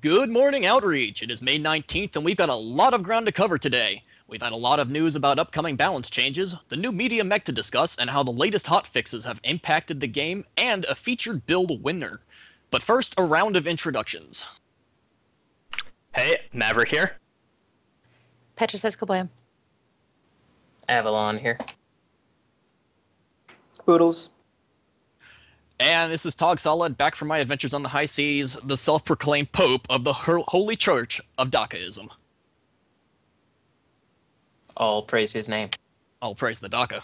Good morning, Outreach. It is May 19th, and we've got a lot of ground to cover today. We've had a lot of news about upcoming balance changes, the new media mech to discuss, and how the latest hotfixes have impacted the game, and a featured build winner. But first, a round of introductions. Hey, Maverick here. Petra says kablam. Avalon here. Poodles. And this is Tog Solid, back from my adventures on the high seas, the self-proclaimed Pope of the Holy Church of Dakaism. All praise his name. I'll praise the Daka.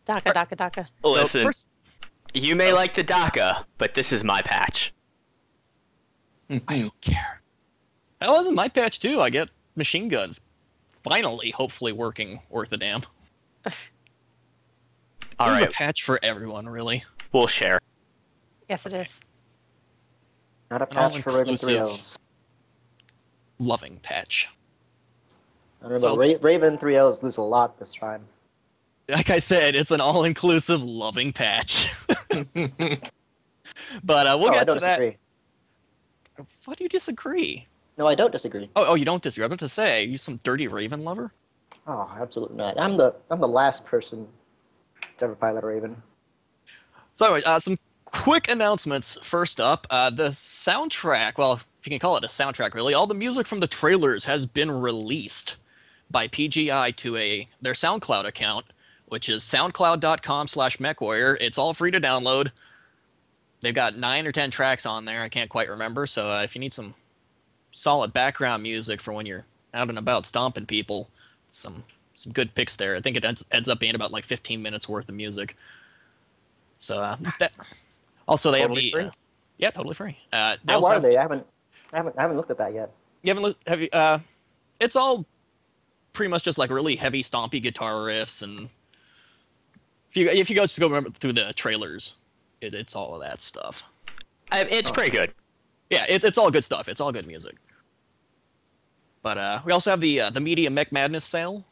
Daka. Listen, So first, you may like the DACA, but this is my patch. I don't care. That wasn't my patch too. I get machine guns. Finally, hopefully working worth a damn. All There's right, a patch for everyone, really. we'll share. Yes, it is. Not a An patch for Raven all-inclusive 3Ls. Loving patch. I don't know, So- Raven 3Ls lose a lot this time. Like I said, it's an all-inclusive loving patch. But we'll I get don't to that. disagree. Why do you disagree? No, I don't disagree. Oh, you don't disagree. I'm about to say, you some dirty Raven lover? Oh, absolutely not. I'm the last person to ever pilot a Raven. So anyway, some quick announcements. First up, the soundtrack, well, if you can call it a soundtrack, really, all the music from the trailers has been released by PGI to their SoundCloud account, which is soundcloud.com/Mechwarrior. It's all free to download. They've got 9 or 10 tracks on there. I can't quite remember. So if you need some solid background music for when you're out and about stomping people, some good picks there. I think it ends up being about like 15 minutes worth of music. So that also they Totally have the free? Yeah, totally free. They How also are have, they? I haven't looked at that yet. You haven't have you? It's all pretty much just like really heavy stompy guitar riffs, and if you go just go remember through the trailers, it's all of that stuff. It's pretty good. Yeah, it's all good stuff. It's all good music. But we also have the Media Mech Madness sale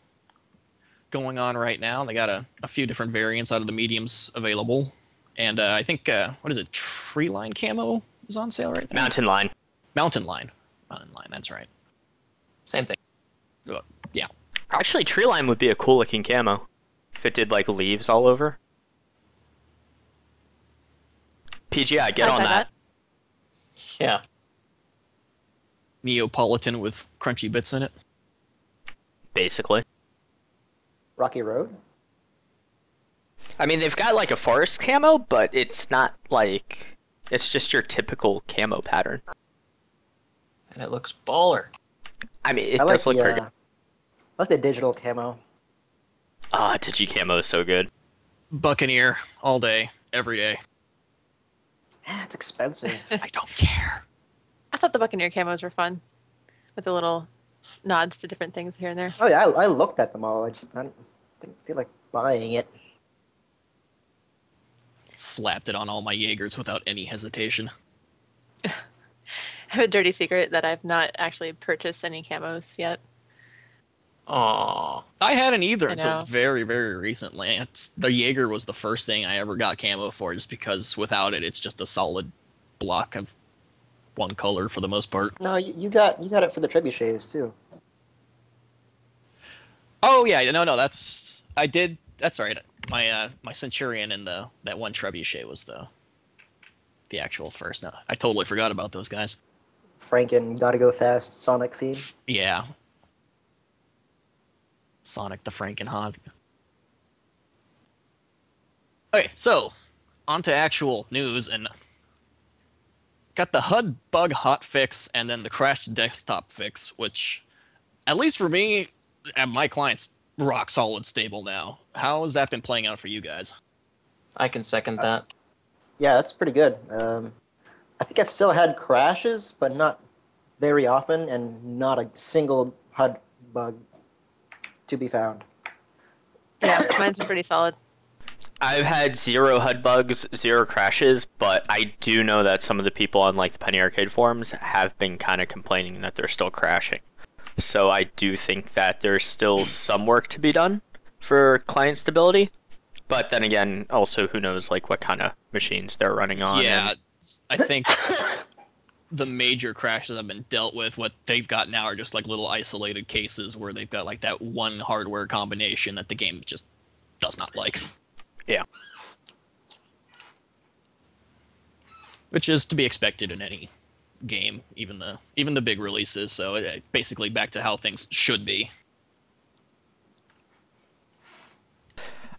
going on right now. They got a few different variants out of the mediums available. And I think, what is it, Tree Line Camo is on sale right now? Mountain Line. Mountain Line, that's right. Same thing. Yeah. Actually, Tree Line would be a cool looking camo if it did like leaves all over. PGI, get I'd on buy that. Yeah. Neapolitan with crunchy bits in it. Basically. Rocky Road? I mean, they've got like a forest camo, but it's not like it's just your typical camo pattern. And it looks baller. I mean, it I does like look the, pretty good. I like the digital camo. Ah, Digicamo is so good. Buccaneer all day, every day. It's expensive. I don't care. I thought the Buccaneer camos were fun, with the little nods to different things here and there. Oh yeah, I looked at them all. I didn't feel like buying it. Slapped it on all my Jaegers without any hesitation. I have a dirty secret that I've not actually purchased any camos yet. Aww. I hadn't either I until know. very, very recently. The Jaeger was the first thing I ever got camo for, just because without it, it's just a solid block of one color for the most part. No, you got it for the trebuchets too. Oh yeah, no, I did. That's right. My Centurion and that one trebuchet was the actual first. No, I totally forgot about those guys. Franken, gotta go fast, Sonic theme. Yeah. Sonic the Frankenhog. Okay, so on to actual news, and got the HUD bug hotfix and then the crashed desktop fix, which, at least for me, and my client's rock solid stable now. How has that been playing out for you guys? I can second that. Yeah, that's pretty good. I think I've still had crashes, but not very often, and not a single HUD bug to be found. Yeah, mine's been pretty solid. I've had 0 HUD bugs, 0 crashes, but I do know that some of the people on like the Penny Arcade forums have been kind of complaining that they're still crashing. So I do think that there's still some work to be done for client stability. But then again, also who knows like what kind of machines they're running on. Yeah, and I think the major crashes have been dealt with. What they've got now are just like little isolated cases where they've got like that one hardware combination that the game just does not like. Yeah. Which is to be expected in any game, even the big releases. So basically back to how things should be.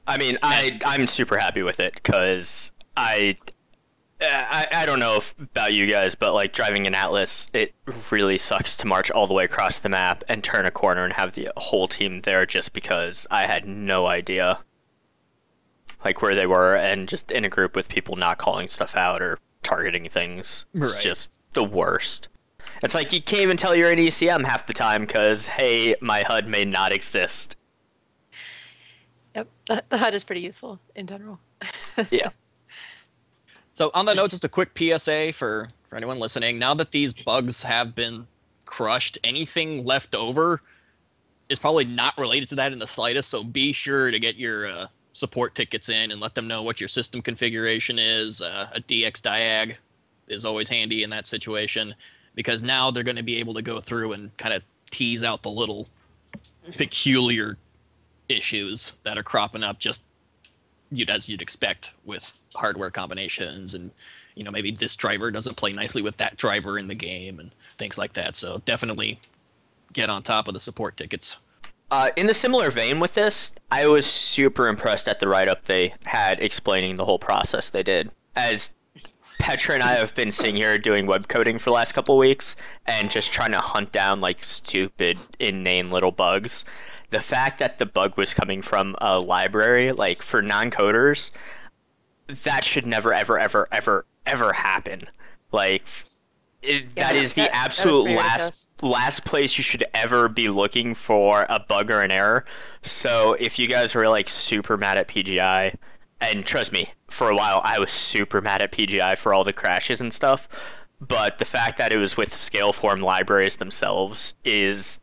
I mean, I'm super happy with it because I don't know about you guys, but like driving an Atlas, it really sucks to march all the way across the map and turn a corner and have the whole team there just because I had no idea like where they were, and just in a group with people not calling stuff out or targeting things. It's Right. just the worst. It's like you can't even tell you're in ECM half the time because, hey, my HUD may not exist. Yep, the HUD is pretty useful in general. Yeah. So on that note, just a quick PSA for anyone listening. Now that these bugs have been crushed, anything left over is probably not related to that in the slightest. So be sure to get your support tickets in and let them know what your system configuration is. A DX diag is always handy in that situation because now they're going to be able to go through and kind of tease out the little peculiar issues that are cropping up just as you'd expect with hardware combinations, and maybe this driver doesn't play nicely with that driver in the game and things like that. So definitely get on top of the support tickets. In the similar vein with this, I was super impressed at the write-up they had explaining the whole process they did. As Petra and I have been sitting here doing web coding for the last couple of weeks and just trying to hunt down like stupid, inane little bugs. The fact that the bug was coming from a library, like for non-coders, that should never, ever, ever, ever, ever happen. Like, that is the that was absolute pretty ridiculous. last place you should ever be looking for a bug or an error. So if you guys were like super mad at PGI, and trust me, for a while I was super mad at PGI for all the crashes and stuff, but the fact that it was with Scaleform libraries themselves is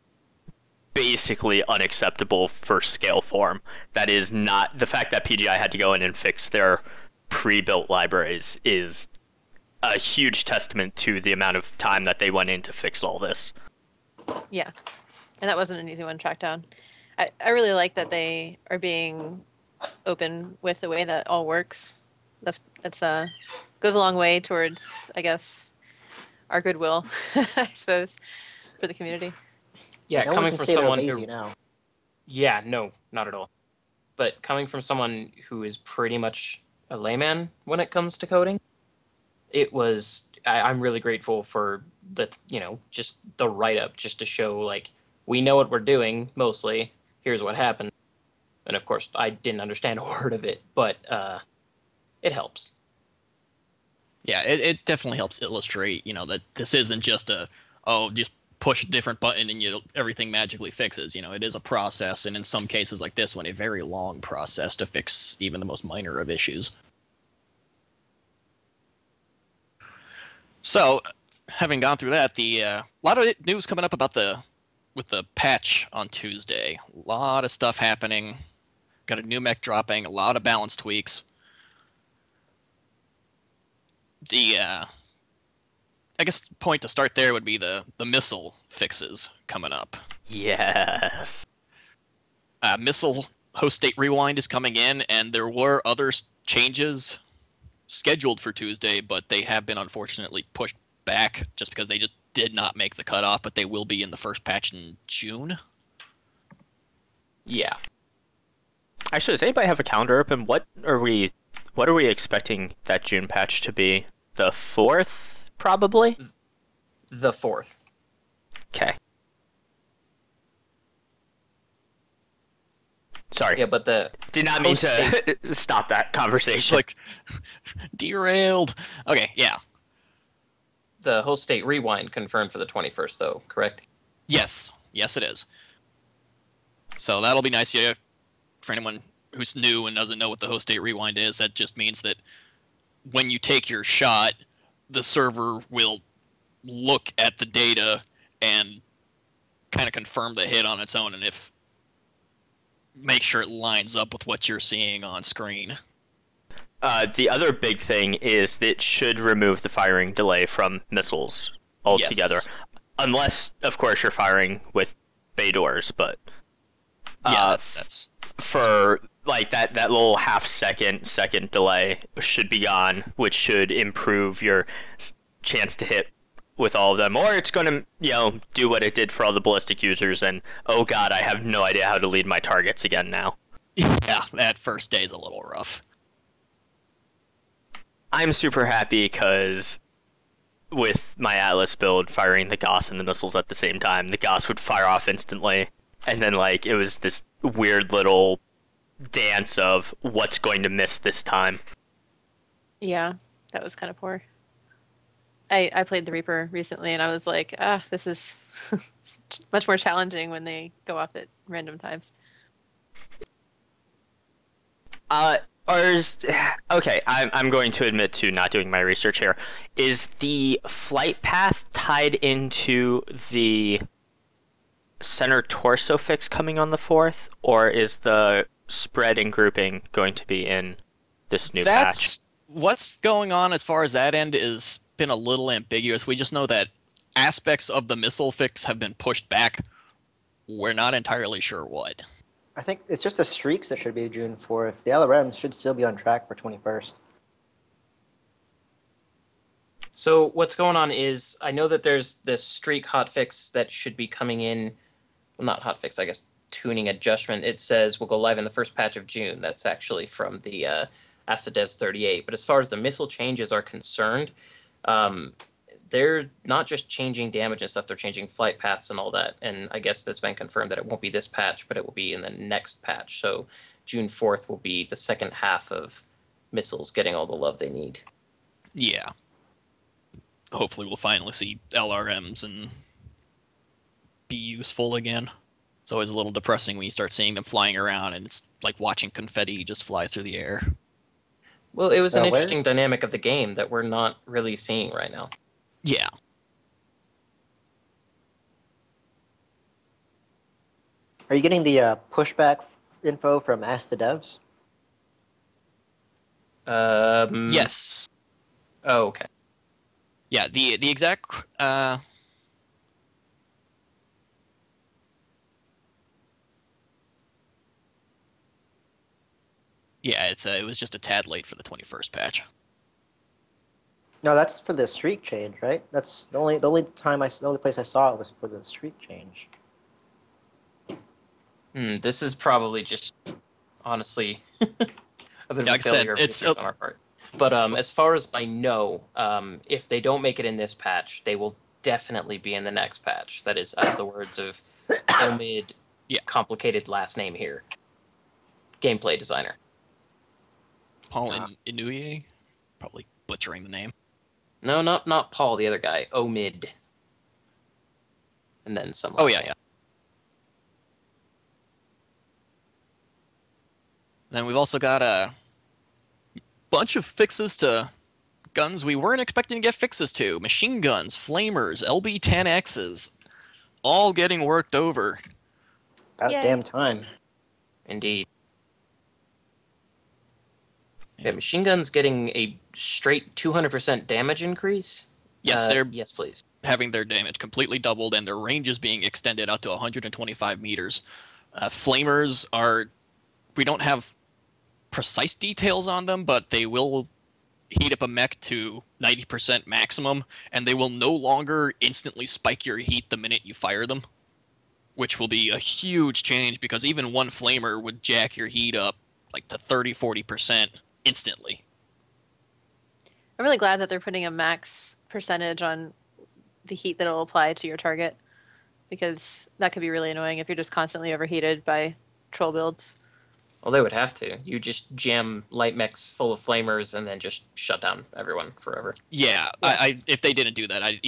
basically unacceptable for Scaleform. That is not the fact that PGI had to go in and fix their pre-built libraries is a huge testament to the amount of time that they went in to fix all this. Yeah, and that wasn't an easy one to track down. I really like that they are being open with the way that all works. That's goes a long way towards, I guess, our goodwill, I suppose, for the community. Yeah, No one coming can from say they're someone lazy who, now. yeah, no, not at all. But coming from someone who is pretty much a layman when it comes to coding, I'm really grateful for the, just the write-up, just to show, like, we know what we're doing, mostly, here's what happened. And of course, I didn't understand a word of it, but it helps. Yeah, it definitely helps illustrate, that this isn't just just push a different button and everything magically fixes. It is a process, and in some cases like this one, a very long process to fix even the most minor of issues. So, having gone through that, the lot of news coming up with the patch on Tuesday. A lot of stuff happening. Got a new mech dropping. A lot of balance tweaks. I guess the point to start there would be the missile fixes coming up. Yes. Missile host state rewind is coming in, and there were other changes scheduled for Tuesday, but they have been unfortunately pushed back just because they just did not make the cutoff, but they will be in the first patch in June. Yeah. Actually, does anybody have a calendar open? What are we expecting that June patch to be? The 4th, probably? The 4th. Okay. Sorry. Yeah, but the Did not mean host to stop that conversation. Like, derailed. Okay, yeah. the host state rewind confirmed for the 21st, though, correct? Yes. Yes, it is. So that'll be nice. Yeah, for anyone who's new and doesn't know what the host state rewind is, that just means that when you take your shot, the server will look at the data and kind of confirm the hit on its own, and make sure it lines up with what you're seeing on screen. The other big thing is that it should remove the firing delay from missiles altogether. Yes. Unless, of course, you're firing with bay doors, but Yeah, uh, that's for like that little second delay should be gone, which should improve your chance to hit with all of them, or it's going to do what it did for all the ballistic users, and oh god, I have no idea how to lead my targets again now. yeah, that first day is a little rough. I'm super happy because with my Atlas build, firing the Gauss and the missiles at the same time, the Gauss would fire off instantly, and then like it was this weird little dance of what's going to miss this time. Yeah, that was kind of poor. I played the Reaper recently, and I was like, this is much more challenging when they go off at random times. Okay, I'm going to admit to not doing my research here. Is the flight path tied into the center torso fix coming on the 4th, or is the spread and grouping going to be in this new patch? That's what's going on as far as that end is been a little ambiguous. We just know that aspects of the missile fix have been pushed back. We're not entirely sure what. I think it's just the streaks that should be June 4th. The LRMs should still be on track for 21st. So what's going on is I know that there's this streak hotfix that should be coming in. Well, not hotfix, I guess tuning adjustment. It says will go live in the first patch of June. That's actually from the Asta Devs 38. But as far as the missile changes are concerned, they're not just changing damage and stuff, they're changing flight paths and all that. And I guess that's been confirmed that it won't be this patch, but it will be in the next patch. So June 4th will be the second half of missiles getting all the love they need. Yeah. Hopefully we'll finally see LRMs and be useful again. It's always a little depressing when you start seeing them flying around and it's like watching confetti just fly through the air. Well, it was an Where? interesting dynamic of the game that we're not really seeing right now. Yeah. Are you getting the pushback info from Ask the Devs? Yes. Oh, okay. Yeah, the exact yeah, it was just a tad late for the 21st patch. No, that's for the streak change, right? That's the only place I saw it was for the streak change. This is probably just, honestly, a bit of Like a I said, failure of it's research on our part. But as far as I know, if they don't make it in this patch, they will definitely be in the next patch. That is, out of the words of Omid, Yeah. complicated last name here, gameplay designer. Paul Inouye, probably butchering the name. No, not Paul, the other guy, Omid. And then some. Oh last yeah, name. yeah. Then we've also got a bunch of fixes to guns we weren't expecting to get fixes to. Machine guns, flamers, LB-10Xs, all getting worked over. About Yay. damn time. Indeed. Yeah, machine guns getting a straight 200% damage increase? Yes, they're Yes, please. having their damage completely doubled and their range is being extended out to 125 meters. Flamers we don't have precise details on them, but they will heat up a mech to 90% maximum, and they will no longer instantly spike your heat the minute you fire them, which will be a huge change because even one flamer would jack your heat up like to 30-40% instantly. I'm really glad that they're putting a max percentage on the heat that will apply to your target, because that could be really annoying if you're just constantly overheated by troll builds. Well, they would have to. You just jam light mechs full of flamers and then just shut down everyone forever. Yeah, if they didn't do that, I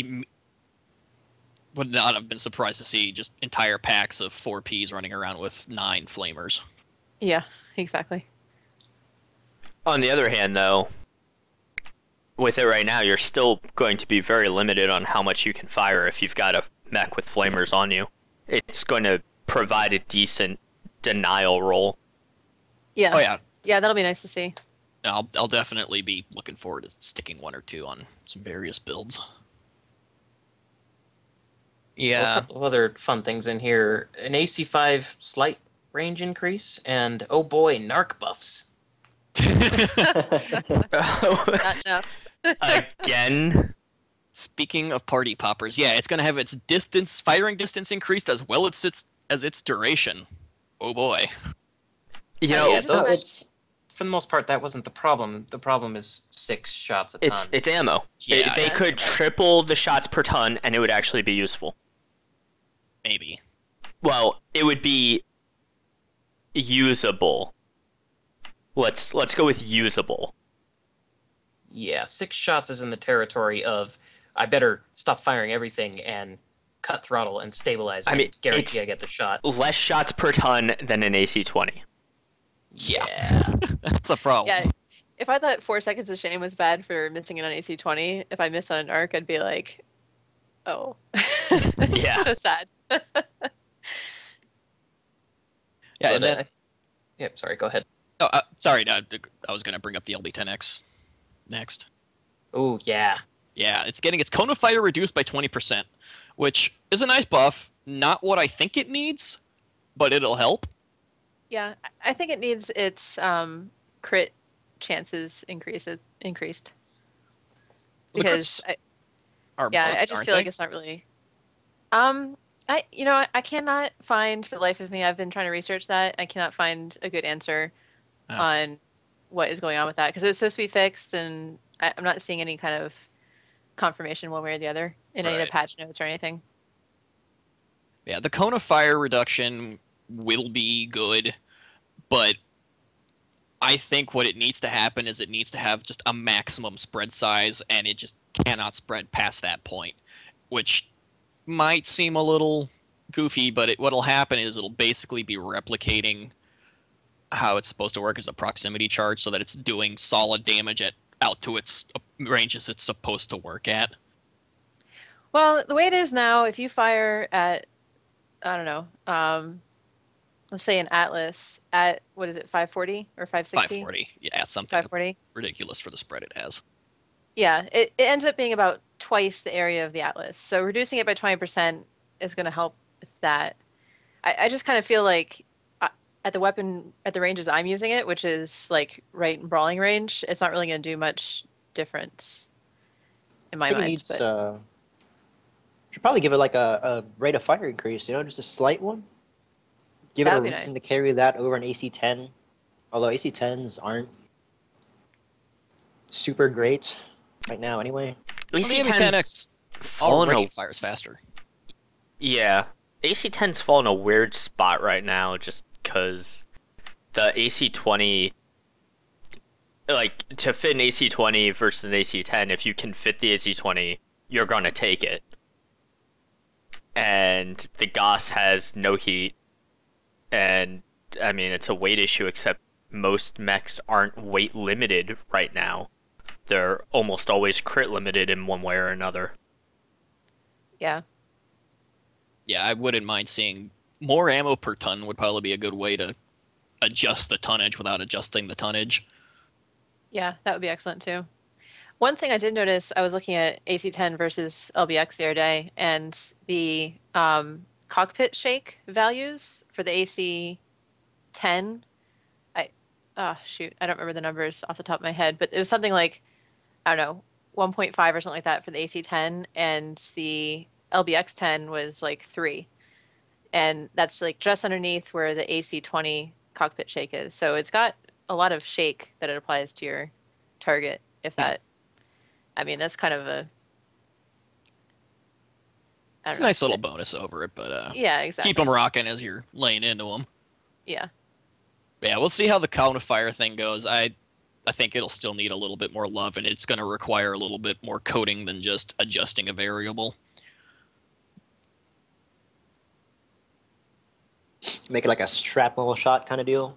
would not have been surprised to see just entire packs of 4Ps running around with 9 flamers. Yeah, exactly. On the other hand, though, with it right now, you're still going to be very limited on how much you can fire if you've got a mech with flamers on you. It's going to provide a decent denial roll. Yeah. Oh yeah, Yeah, that'll be nice to see. I'll definitely be looking forward to sticking 1 or 2 on some various builds. Well, a Yeah. couple of other fun things in here. An AC5 slight range increase, and oh boy, narc buffs. Not enough. Again, Speaking of party poppers, yeah, it's gonna have its firing distance increased as well as its duration. Oh boy. you Oh, know, Yeah, I just So find those it's for the most part that wasn't the problem. The problem is 6 shots a ton. it's ammo. Yeah, They yeah. could triple the shots per ton, and it would actually be useful. maybe. Well, it would be usable. Let's go with usable. Yeah, 6 shots is in the territory of I better stop firing everything and cut throttle and stabilize I and mean, guarantee it's I get the shot. less shots per ton than an AC-20. Yeah. That's a problem. Yeah. If I thought 4 seconds of shame was bad for missing it on AC-20, if I missed on an arc, I'd be like, oh. Yeah. So sad. Yeah, But, and then yep, sorry, go ahead. sorry, no, I was gonna bring up the LB10X next. Oh, yeah. Yeah, it's getting its cone of fire reduced by 20%, which is a nice buff. Not what I think it needs, but it'll help. Yeah, I think it needs its crit chances increased The because crits are yeah, bugged, I just aren't feel like they? it's not really. I cannot find for the life of me. I've been trying to research that. I cannot find a good answer Oh. on what is going on with that because it was supposed to be fixed, and I'm not seeing any kind of confirmation one way or the other in any of Right. the patch notes or anything. Yeah, the cone of fire reduction will be good, but I think what it needs to happen is it needs to have just a maximum spread size, and it just cannot spread past that point, which might seem a little goofy, but what'll happen is it'll basically be replicating how it's supposed to work as a proximity charge, so that it's doing solid damage out to its ranges it's supposed to work at. Well, the way it is now, if you fire at, I don't know, let's say an Atlas at, what is it, 540 or 560? 540, yeah, something 540. ridiculous for the spread it has. Yeah, it ends up being about twice the area of the Atlas. So reducing it by 20% is going to help with that. I just kind of feel like at the ranges I'm using it, which is like right in brawling range, it's not really going to do much difference in I my think it mind. needs. But Should probably give it like a rate of fire increase. Just a slight one. Give it that a would be reason nice. to carry that over an AC-10. Although AC-10s aren't super great right now, anyway. Well, the AC-10's MB10X fallen already a, fires faster. yeah. AC-10's fallen a weird spot right now just because the AC-20, like, to fit an AC-20 versus an AC-10, if you can fit the AC-20, you're gonna take it. And the Goss has no heat, and I mean, it's a weight issue, except most mechs aren't weight limited right now. They're almost always crit limited in one way or another. Yeah. Yeah, I wouldn't mind seeing more ammo per ton would probably be a good way to adjust the tonnage without adjusting the tonnage. Yeah, that would be excellent too. One thing I did notice, I was looking at AC-10 versus LBX the other day, and the cockpit shake values for the AC-10, I don't remember the numbers off the top of my head, but it was something like, I don't know, 1.5 or something like that for the AC-10, and the LBX-10 was like 3. And that's like just underneath where the AC-20 cockpit shake is. So it's got a lot of shake that it applies to your target, if that. I mean, that's kind of a. I It's don't a know. nice little bonus over it, but Yeah, exactly. keep them rocking as you're laying into them. Yeah. Yeah, we'll see how the cone of fire thing goes. I think it'll still need a little bit more love, and it's going to require a little bit more coding than just adjusting a variable. Make it like a shrapnel shot kind of deal.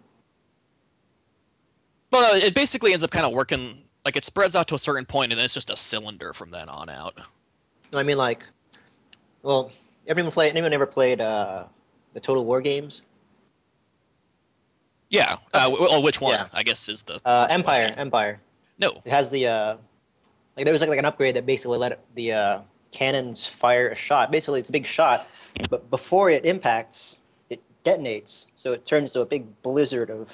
Well, it basically ends up kind of working like it spreads out to a certain point, and then it's just a cylinder from then on out. I mean, like, well, anyone ever played the Total War games? Yeah. Which one? Yeah. I guess is the first Empire. question. Empire. No. It has the like there was like an upgrade that basically let the cannons fire a shot. Basically, it's a big shot, but before it impacts, it detonates. So it turns into a big blizzard of.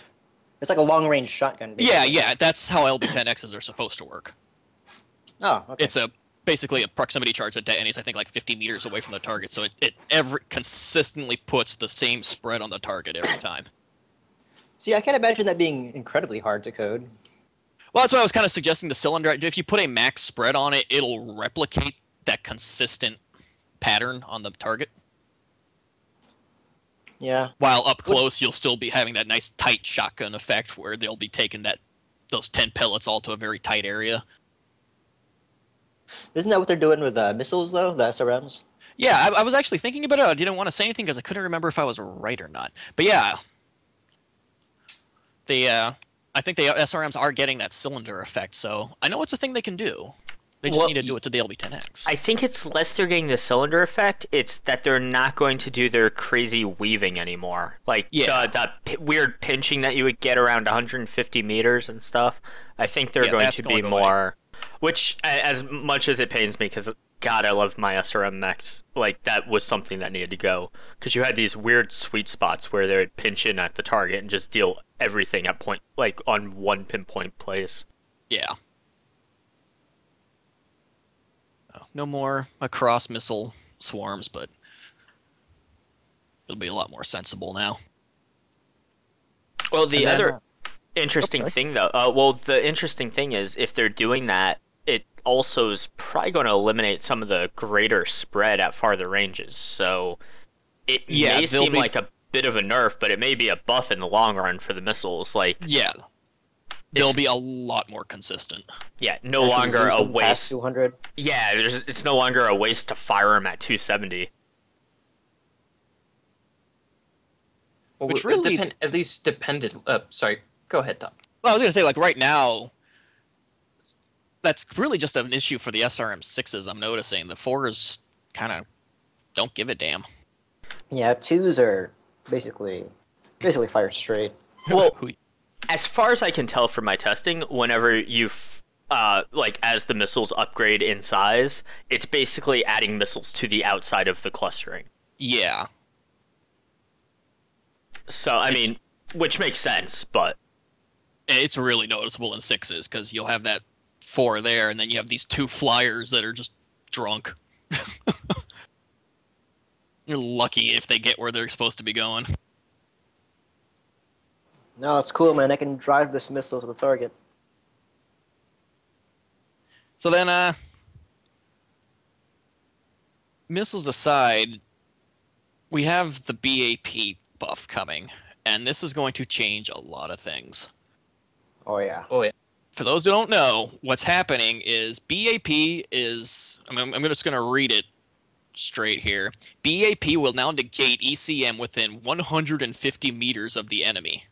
It's like a long-range shotgun. Basically. Yeah, that's how LB-10Xs are supposed to work. Oh, okay. It's basically a proximity charge that detonates, I think, like 50 meters away from the target. So it consistently puts the same spread on the target every time. See, I can't imagine that being incredibly hard to code. Well, that's why I was kind of suggesting the cylinder. If you put a max spread on it, it'll replicate that consistent pattern on the target. Yeah. While up close, you'll still be having that nice tight shotgun effect where they'll be taking those 10 pellets all to a very tight area. Isn't that what they're doing with missiles, though? The SRMs? Yeah, I was actually thinking about it. I didn't want to say anything because I couldn't remember if I was right or not. But yeah, I think the SRMs are getting that cylinder effect, so I know it's a thing they can do. They just need to do it to the LB-10X. I think it's less they're getting the cylinder effect, it's that they're not going to do their crazy weaving anymore. Like, that weird pinching that you would get around 150 meters and stuff. I think they're going to be more... Which, as much as it pains me, because, God, I love my SRM mechs, like, that was something that needed to go. Because you had these weird sweet spots where they would pinch in at the target and just deal everything at point, like, on one pinpoint place. Yeah. No more across missile swarms, but it'll be a lot more sensible now. Well, the other interesting thing, though, the interesting thing is if they're doing that, it also is probably going to eliminate some of the greater spread at farther ranges. So it may seem like a bit of a nerf, but it may be a buff in the long run for the missiles. Like, yeah. They'll be a lot more consistent. Yeah, no longer a waste. 200. Yeah, it's no longer a waste to fire them at 270. Well, which really at least depended. Sorry, go ahead, Tom. Well, I was gonna say, like, right now, that's really just an issue for the SRM6s. I'm noticing the 4s kind of don't give a damn. Yeah, 2s are basically fire straight. Well, as far as I can tell from my testing, whenever you as the missiles upgrade in size, it's basically adding missiles to the outside of the clustering. Yeah. So, I mean, which makes sense, but... It's really noticeable in 6s, because you'll have that 4 there, and then you have these 2 flyers that are just drunk. You're lucky if they get where they're supposed to be going. No, it's cool, man. I can drive this missile to the target. So then, missiles aside, we have the BAP buff coming, and this is going to change a lot of things. Oh, yeah. Oh, yeah. For those who don't know, what's happening is BAP is... I'm just going to read it straight here. BAP will now negate ECM within 150 meters of the enemy.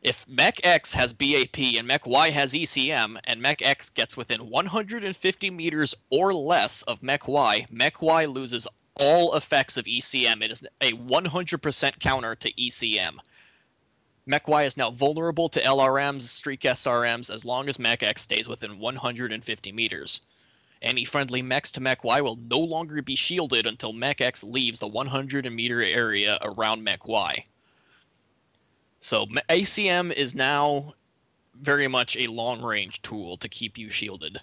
If Mech X has BAP and Mech Y has ECM, and Mech X gets within 150 meters or less of Mech Y loses all effects of ECM. It is a 100% counter to ECM. Mech Y is now vulnerable to LRMs, Streak SRMs, as long as Mech X stays within 150 meters. Any friendly mechs to Mech Y will no longer be shielded until Mech X leaves the 100-meter area around Mech Y. So ACM is now very much a long-range tool to keep you shielded.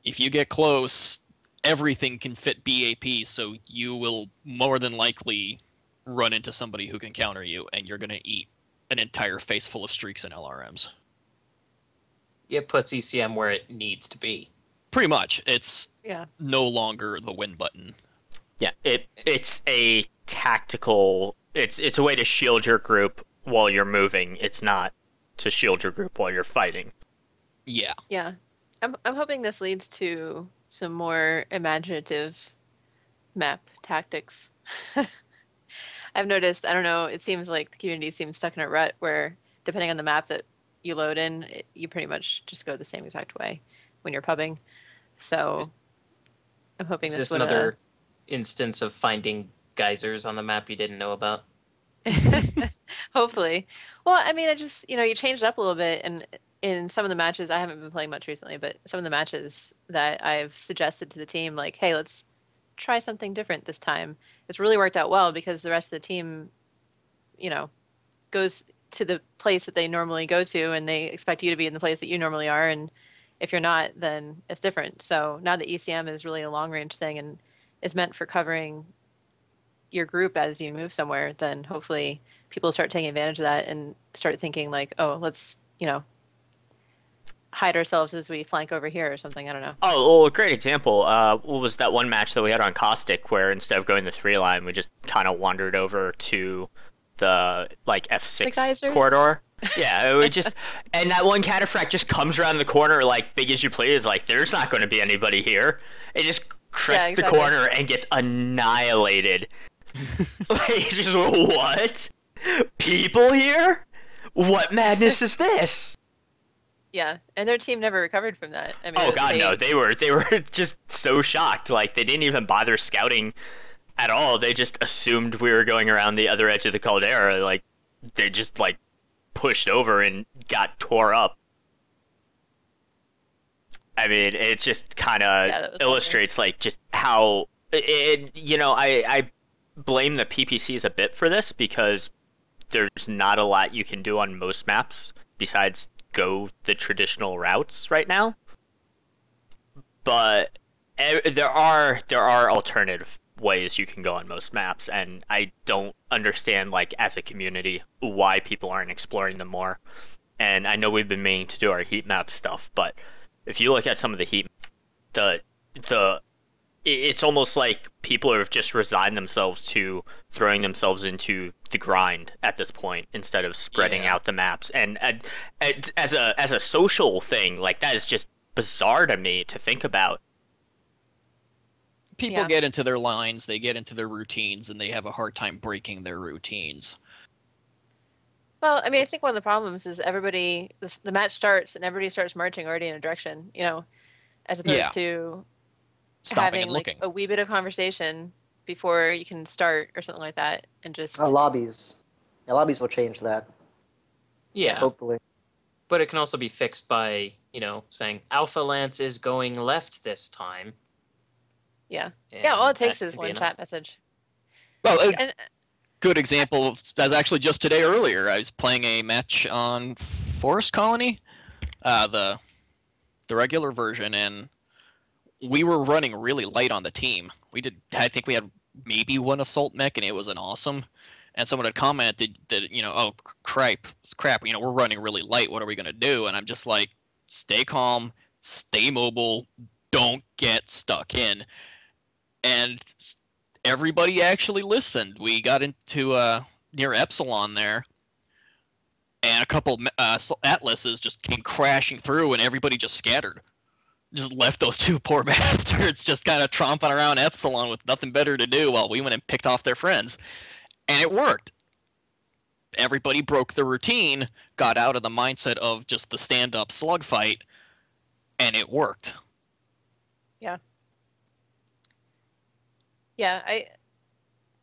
If you get close, everything can fit BAP, so you will more than likely run into somebody who can counter you, and you're going to eat an entire face full of streaks and LRMs. It puts ECM where it needs to be. Pretty much. It's no longer the win button. Yeah, it's a tactical... It's a way to shield your group while you're moving. It's not to shield your group while you're fighting. Yeah. Yeah. I'm hoping this leads to some more imaginative map tactics. I've noticed, I don't know, it seems like the community seems stuck in a rut where depending on the map that you load in, you pretty much just go the same exact way when you're pubbing. So I'm hoping Is this this would another instance of finding geysers on the map you didn't know about? hopefully. Well, I mean, I just, you changed it up a little bit, and in some of the matches, I haven't been playing much recently, but some of the matches that I've suggested to the team, like, hey, let's try something different this time. It's really worked out well because the rest of the team, you know, goes to the place that they normally go to, and they expect you to be in the place that you normally are. And if you're not, then it's different. So now that ECM is really a long range thing and is meant for covering your group as you move somewhere, then hopefully people start taking advantage of that and start thinking like, oh, let's, hide ourselves as we flank over here or something. I don't know. Oh, well, a great example. What was that one match that we had on Caustic where instead of going the 3 line, we just kind of wandered over to the like The F6 geysers? corridor? Yeah, it would just, and that one cataphract just comes around the corner like big as you please. Like there's not going to be anybody here. It just crests the exactly. corner and gets annihilated. Like just what? People here? What madness is this? Yeah, and their team never recovered from that. I mean, Oh god, no. They were just so shocked. Like they didn't even bother scouting at all. They just assumed we were going around the other edge of the caldera. Like they just like pushed over and got tore up. I mean, it just kind of that was illustrates like just how I blame the PPCs a bit for this because there's not a lot you can do on most maps besides go the traditional routes right now. But there are alternative ways you can go on most maps, and I don't understand like as a community why people aren't exploring them more. And I know we've been meaning to do our heat map stuff, but if you look at some of the heat, the it's almost like people have just resigned themselves to throwing themselves into the grind at this point instead of spreading Yeah. out the maps. And as a social thing, like that is just bizarre to me to think about. People Yeah. get into their lines, they get into their routines, and they have a hard time breaking their routines. Well, I mean, I think one of the problems is the match starts and everybody starts marching already in a direction, as Yeah, opposed to stopping having and like looking. a wee bit of conversation before you can start or something like that, and just Lobbies. Yeah, lobbies will change that, Yeah, hopefully. but it can also be fixed by, saying Alpha Lance is going left this time. yeah, all it And that takes is can be one enough. chat message. Well, a And good example was actually just today earlier. I was playing a match on Forest Colony, the regular version, and we were running really light on the team. I think we had maybe one assault mech, and it was an awesome. And someone had commented that, oh crap, we're running really light. What are we gonna do? And I'm just like, stay calm, stay mobile, don't get stuck in. And everybody actually listened. We got into near Epsilon there, and a couple atlases just came crashing through, and everybody just scattered. Just left those two poor bastards just kind of tromping around Epsilon with nothing better to do while we went and picked off their friends. And it worked. Everybody broke the routine, got out of the mindset of just the stand up slug fight, and it worked. yeah,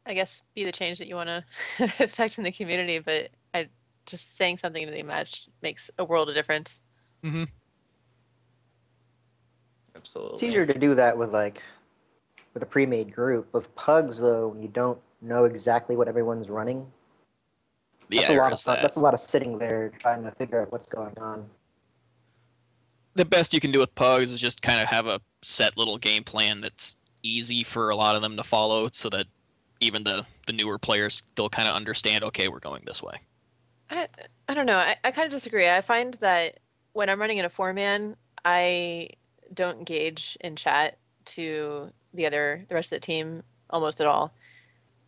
I guess be the change that you want to affect in the community, but I just saying something to the match makes a world of difference. Mm-hmm. Absolutely. It's easier to do that with a pre-made group. With pugs though, when you don't know exactly what everyone's running, Yeah, that's a there lot is of that. that's a lot of sitting there trying to figure out what's going on. The best you can do with pugs is just kind of have a set little game plan that's easy for a lot of them to follow so that even the newer players still kind of understand, okay, we're going this way. I don't know. I kind of disagree. I find that when I'm running in a 4-man, I don't engage in chat to the rest of the team almost at all.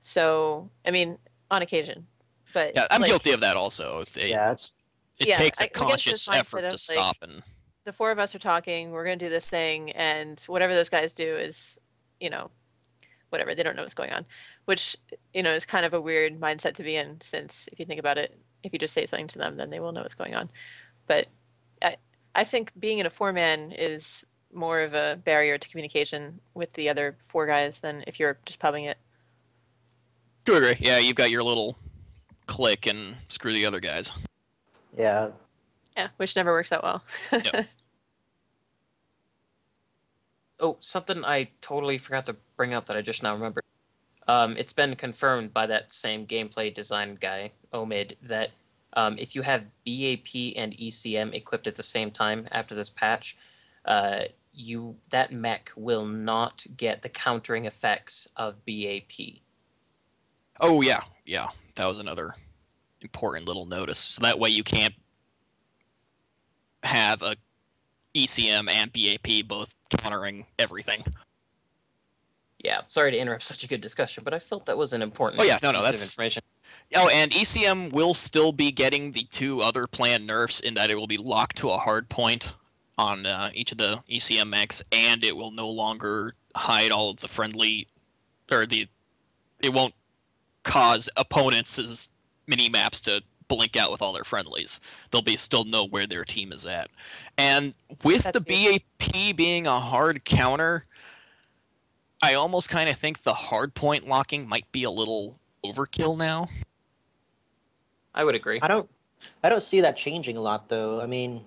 So, I mean, on occasion, but Yeah, I'm like, guilty of that also. Yeah, It yeah, takes a I'm against this conscious effort mindset to of like stop and the four of us are talking, we're gonna do this thing, and whatever those guys do is, you know, whatever, they don't know what's going on, which, is kind of a weird mindset to be in, since if you think about it, if you just say something to them, then they will know what's going on. But I, I think being in a 4-man is more of a barrier to communication with the other 4 guys than if you're just pubbing it. to agree. Yeah, you've got your little click and screw the other guys. yeah. Yeah, which never works out well. Yep. Oh, something I totally forgot to bring up that I just now remembered. It's been confirmed by that same gameplay design guy, Omid, that if you have BAP and ECM equipped at the same time after this patch, that mech will not get the countering effects of BAP. Oh yeah, yeah. That was another important little notice. So that way you can't have a ECM and BAP both countering everything. Yeah, sorry to interrupt such a good discussion, but I felt that was an important Oh yeah, no, piece of that's information. Oh, and ECM will still be getting the 2 other planned nerfs in that it will be locked to a hard point on each of the ECM mechs, and it will no longer hide all of the friendly, or it won't cause opponents' mini maps to blink out with all their friendlies. They'll be still know where their team is at. And with That's the good. BAP being a hard counter, I almost kind of think the hard point locking might be a little overkill now. I would agree. I don't see that changing a lot though. I mean,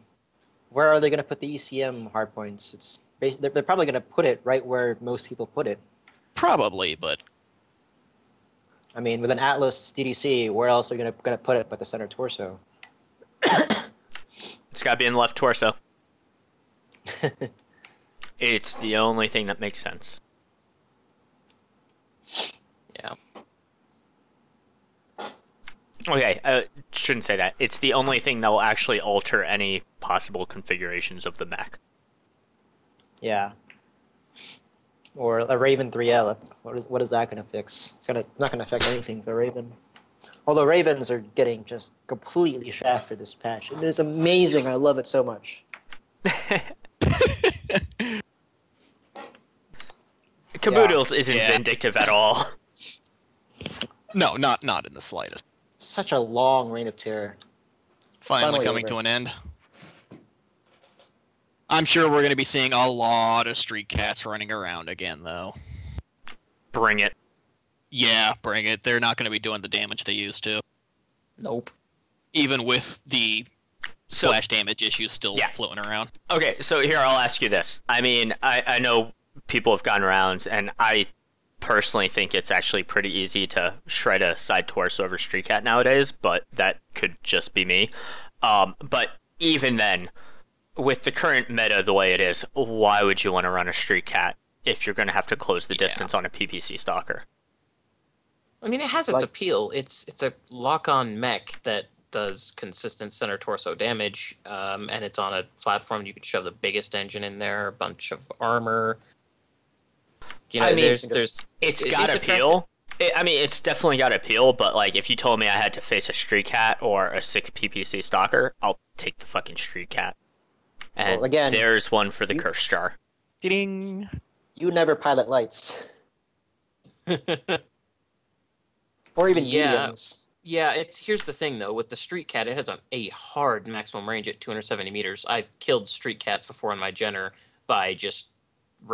where are they going to put the ECM hardpoints? They're probably going to put it right where most people put it. Probably, but I mean, with an Atlas DDC, where else are you going to put it but the center torso? It's got to be in the left torso. It's the only thing that makes sense. Yeah. Okay, I shouldn't say that. It's the only thing that will actually alter any possible configurations of the mech. Yeah. Or a Raven 3L. What is that going to fix? It's not going to affect anything for Raven. Although Ravens are getting just completely shafted this patch. It is amazing. I love it so much. Caboodles isn't Yeah. vindictive at all. no, not in the slightest. Such a long reign of terror. Finally coming over. to an end. I'm sure we're going to be seeing a lot of street cats running around again, though. Bring it. Yeah, bring it. They're not going to be doing the damage they used to. Nope. Even with the splash damage issues still floating around. Okay, so here I'll ask you this. I mean, I know people have gone around, and I personally think it's actually pretty easy to shred a side torso over Street Cat nowadays, but that could just be me. But even then, with the current meta the way it is, why would you want to run a Street Cat if you're going to have to close the distance on a PPC Stalker? I mean, it has its appeal. It's a lock-on mech that does consistent center torso damage, and it's on a platform you can shove the biggest engine in there, a bunch of armor. You know, I mean, it's got appeal. I mean, it's definitely got appeal, but like, if you told me I had to face a Street Cat or a 6 PPC Stalker, I'll take the fucking Street Cat. And well, again, there's one for the curse jar. Ding. You never pilot lights. Or even mediums. Yeah, here's the thing though. With the Street Cat, it has a hard maximum range at 270 meters. I've killed Street Cats before in my Jenner by just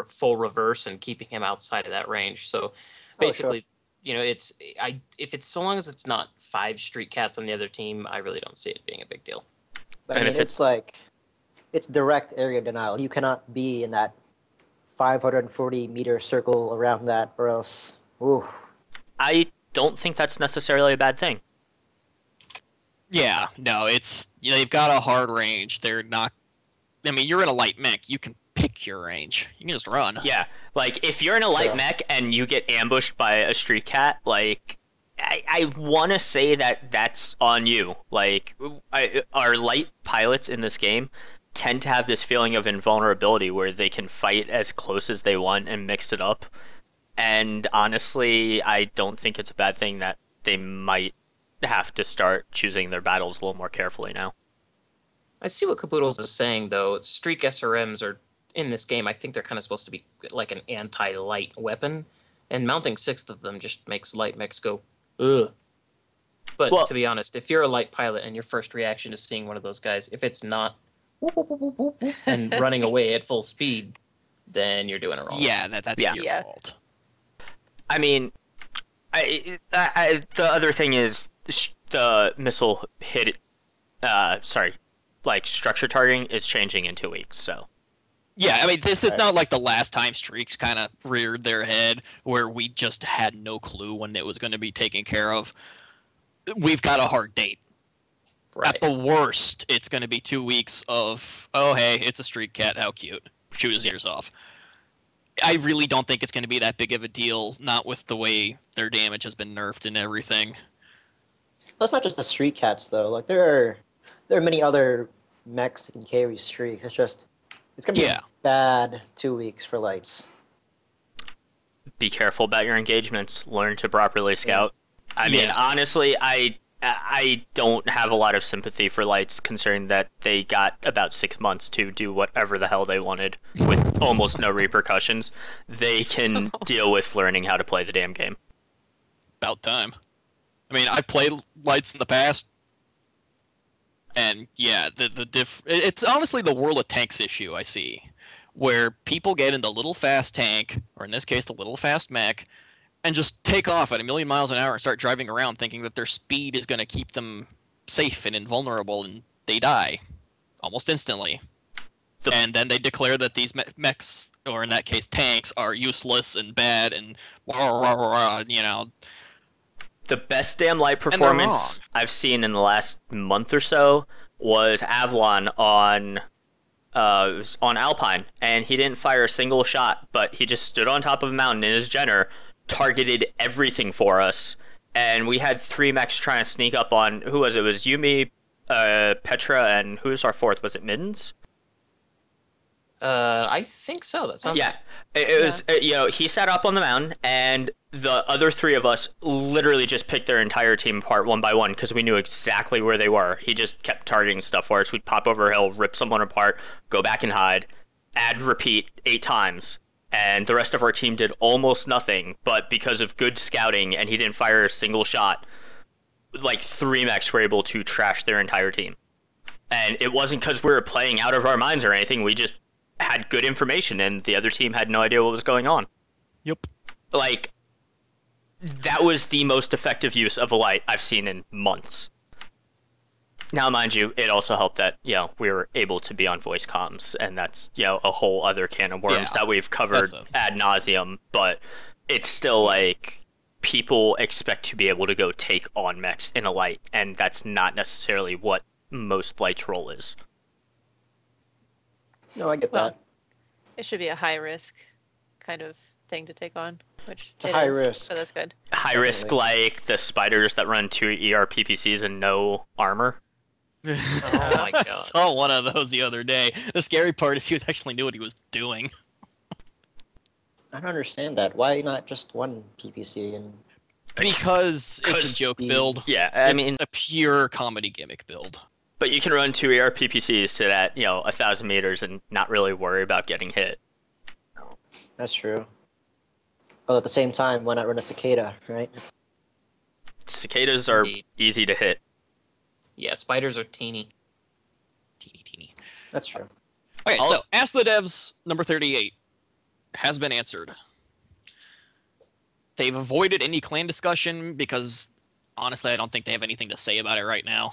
full reverse and keeping him outside of that range. So basically, you know, if it's so long as it's not 5 Street Cats on the other team, I really don't see it being a big deal. But I mean, it's direct area denial. You cannot be in that 540-meter circle around that, or else. Ooh. I don't think that's necessarily a bad thing. Yeah, no, they've got a hard range. They're not. I mean, you're in a light mech. You can pick your range. You can just run. Yeah, like if you're in a light mech and you get ambushed by a Street Cat, like I want to say that's on you. Like our light pilots in this game tend to have this feeling of invulnerability where they can fight as close as they want and mix it up. And honestly, I don't think it's a bad thing that they might have to start choosing their battles a little more carefully now. I see what Caboodles is saying, though. Streak SRMs are, in this game, I think they're kind of supposed to be like an anti-light weapon. And mounting 6 of them just makes light mechs go, ugh. But to be honest, if you're a light pilot and your first reaction is seeing one of those guys, if it's not whoop, whoop, whoop, whoop, whoop, and running away at full speed, then you're doing it wrong. Yeah, that's your fault. I mean, the other thing is the missile hit. like structure targeting is changing in 2 weeks. So Yeah, I mean, this is Right. not like the last time streaks kind of reared their head where we just had no clue when it was going to be taken care of. We've got a hard date. Right. At the worst, it's going to be 2 weeks of, oh, hey, it's a streak cat. How cute. Shoot his ears off. I really don't think it's going to be that big of a deal, not with the way their damage has been nerfed and everything. Well, it's not just the street cats though. Like there are many other mechs that can carry streaks. It's gonna be Yeah. a bad 2 weeks for lights. be careful about your engagements. Learn to properly scout. I mean, Yeah. honestly, I don't have a lot of sympathy for lights, considering that they got about 6 months to do whatever the hell they wanted with almost no repercussions. They can deal with learning how to play the damn game. About time. I mean, I've played lights in the past, and yeah, it's honestly the World of Tanks issue I see, where people get in the little fast tank, or in this case, the little fast mech, and just take off at a million miles an hour and start driving around thinking that their speed is going to keep them safe and invulnerable, and they die almost instantly. And then they declare that these mechs, or in that case tanks, are useless and bad and you know. The best damn light they're performance I've seen in the last month or so was Avalon on it was on Alpine, and he didn't fire a single shot, but he just stood on top of a mountain in his Jenner, targeted everything for us, and we had 3 mechs trying to sneak up on, who was it? It was Yumi, Petra, and who was our fourth? Was it Middens? I think so. That sounds Yeah, it was. He sat up on the mountain, and the other 3 of us literally just picked their entire team apart one by one because we knew exactly where they were. He just kept targeting stuff for us. We'd pop over a hill, rip someone apart, go back and hide, add repeat 8 times, and the rest of our team did almost nothing. But because of good scouting and he didn't fire a single shot, like 3 mechs were able to trash their entire team. And it wasn't because we were playing out of our minds or anything. We just had good information, and the other team had no idea what was going on. Yep. Like, that was the most effective use of a light I've seen in months. Now, mind you, it also helped that, we were able to be on voice comms, and that's, a whole other can of worms that we've covered ad nauseum, but it's still like, people expect to be able to go take on mechs in a light, and that's not necessarily what most light's role is. No, I get Well, that. it should be a high risk kind of thing to take on, which It's a it high is, risk. so that's good. High risk, like the spiders that run 2 ER PPCs and no armor. Oh my I God. saw one of those the other day. The scary part is he actually knew what he was doing. I don't understand that. Why not just one PPC and Because it's a 'Cause joke the- build. Yeah, I It's mean, a pure comedy gimmick build. but you can run 2 ER PPCs sit at, 1,000 meters and not really worry about getting hit. That's true. Well, at the same time, why not run a cicada, right? Cicadas are Indeed. easy to hit. Yeah, spiders are teeny. Teeny. That's true. Okay, I'll- so Ask the Devs number 38 has been answered. They've avoided any clan discussion because, honestly, I don't think they have anything to say about it right now.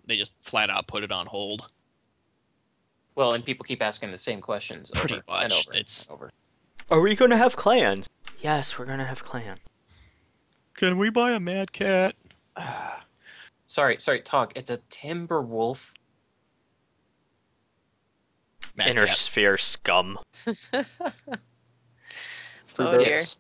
They just flat out put it on hold. Well, and people keep asking the same questions Pretty over much. and over It's- and over. Are we going to have clans? Yes, we're going to have clans. Can we buy a Mad Cat? Sorry, Tog. It's a timber wolf. Mad Inner Cat. sphere scum. Free Oh, dear. births.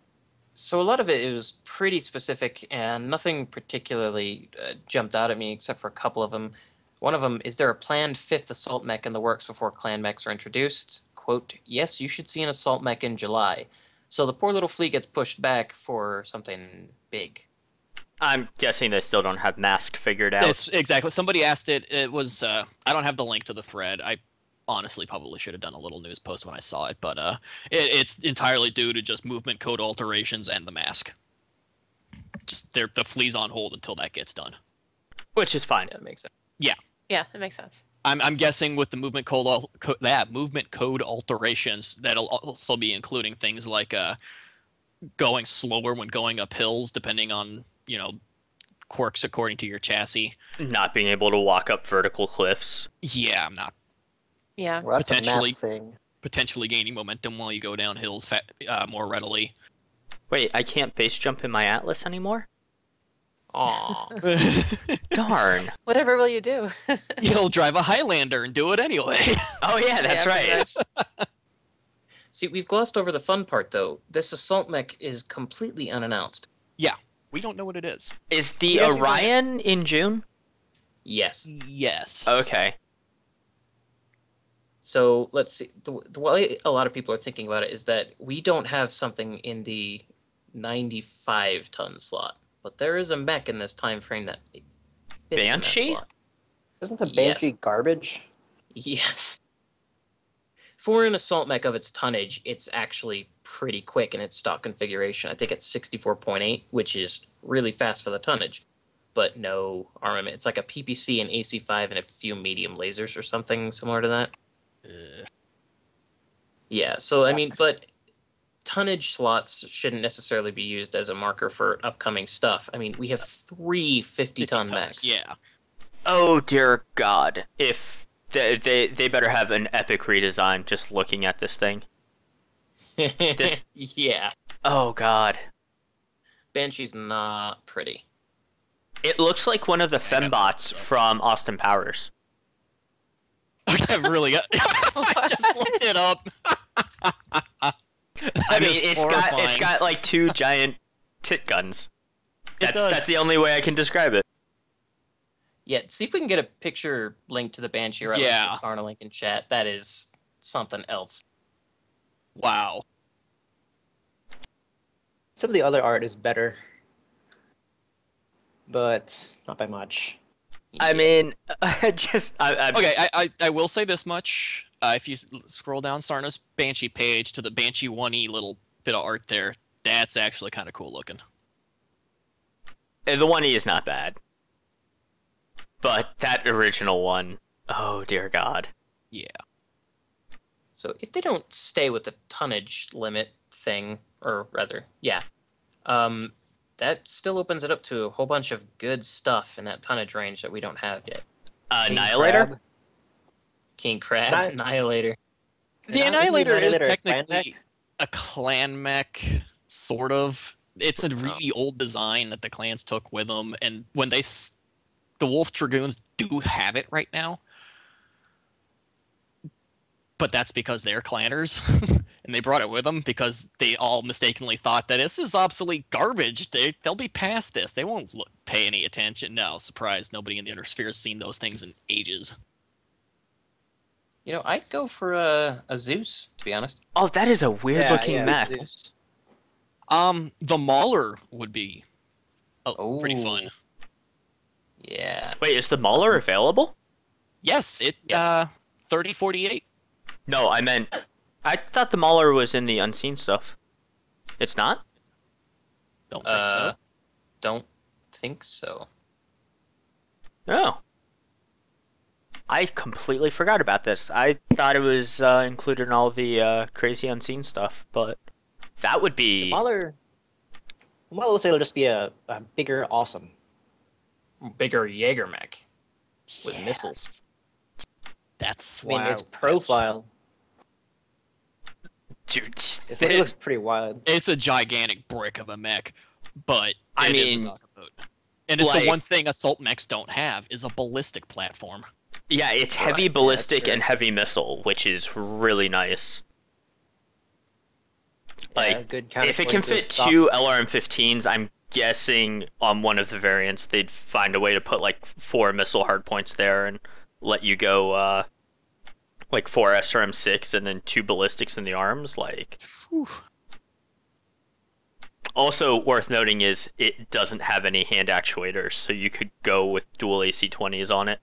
So a lot of it was pretty specific, and nothing particularly jumped out at me except for a couple of them. One of them, is there a planned 5th assault mech in the works before clan mechs are introduced? Quote, yes, you should see an assault mech in July. So the poor little fleet gets pushed back for something big. I'm guessing they still don't have Mask figured out. It's exactly. Somebody asked it. It was. I don't have the link to the thread. I honestly probably should have done a little news post when I saw it, but it's entirely due to just movement code alterations and the mask. Just the flea's on hold until that gets done. Which is fine. Yeah, that makes sense. Yeah, that makes sense. I'm guessing with the movement code alterations, that'll also be including things like going slower when going up hills, depending on quirks according to your chassis. Not being able to walk up vertical cliffs. Yeah, I'm not Yeah. Well, that's a Potentially. map thing. potentially gaining momentum while you go down hills more readily. Wait, I can't base jump in my Atlas anymore? Aw. Darn. Whatever will you do? You'll drive a Highlander and do it anyway. Oh yeah, that's Yeah, pretty right. much. See, we've glossed over the fun part, though. This assault mech is completely unannounced. We don't know what it is. Is the You guys see Orion in June? Yes. Yes. Okay. So let's see. The way a lot of people are thinking about it is that we don't have something in the 95-ton slot, but there is a mech in this time frame that fits in that Banshee? slot. Isn't the Yes. Banshee garbage? Yes. For an assault mech of its tonnage, it's actually pretty quick in its stock configuration. I think it's 64.8, which is really fast for the tonnage, but no armament. It's like a PPC, an AC5, and a few medium lasers or something similar to that. Yeah, so I mean, but tonnage slots shouldn't necessarily be used as a marker for upcoming stuff. I mean, we have 3 50-ton 50 tons, mechs. Yeah. Oh dear God! If they better have an epic redesign. Just looking at this thing. This- Yeah. Oh God! Banshee's not pretty. It looks like one of the I know. fembots from Austin Powers. I've really got. I just looked it up. I mean, it's got like 2 giant tit guns. That's the only way I can describe it. Yeah, see if we can get a picture link to the Banshee or at Yeah. least the Sarna link in chat. That is something else. Wow. Some of the other art is better, but not by much. I mean, just I Okay, I will say this much. If you scroll down Sarna's Banshee page to the Banshee 1E little bit of art there, that's actually kind of cool looking. the 1E is not bad, but that original one, oh dear God. Yeah. So if they don't stay with the tonnage limit thing, or rather, yeah, that still opens it up to a whole bunch of good stuff in that tonnage range that we don't have yet. King Annihilator? Crab. King Crab, Anni- Annihilator. The Isn't Annihilator is Annihilator a clan technically a clan mech, sort of. It's a really old design that the clans took with them, and when the Wolf Dragoons do have it right now, but that's because they're clanners, and they brought it with them because they all mistakenly thought that this is obsolete garbage. They'll be past this. They won't pay any attention. No, surprise, nobody in the Inner Sphere has seen those things in ages. You know, I'd go for a Zeus, to be honest. Oh, that is a weird looking mech. Zeus. The Mauler would be pretty Ooh. fun. Yeah. Wait, is the Mauler available? Yes, Yes. 3048. No, I thought the Mauler was in the unseen stuff. It's not? Don't think so. Don't think so. No. I completely forgot about this. I thought it was included in all the crazy unseen stuff, but that would be... Mahler looks like it'll just be a bigger awesome. Bigger Jaeger mech with missiles. That's I mean, why its profile, Dude, it looks pretty wild. it's a gigantic brick of a mech, but I it is a mean, knockabout. And it's like- the one thing assault mechs don't have is a ballistic platform. yeah, it's heavy Right, yeah, ballistic that's and heavy missile, which is really nice. Like, Yeah, good if it can fit stock. 2 LRM-15s, I'm guessing on one of the variants they'd find a way to put like 4 missile hardpoints there and let you go like 4 SRM-6 and then 2 ballistics in the arms. Like, Whew. also worth noting is it doesn't have any hand actuators, so you could go with dual AC-20s on it.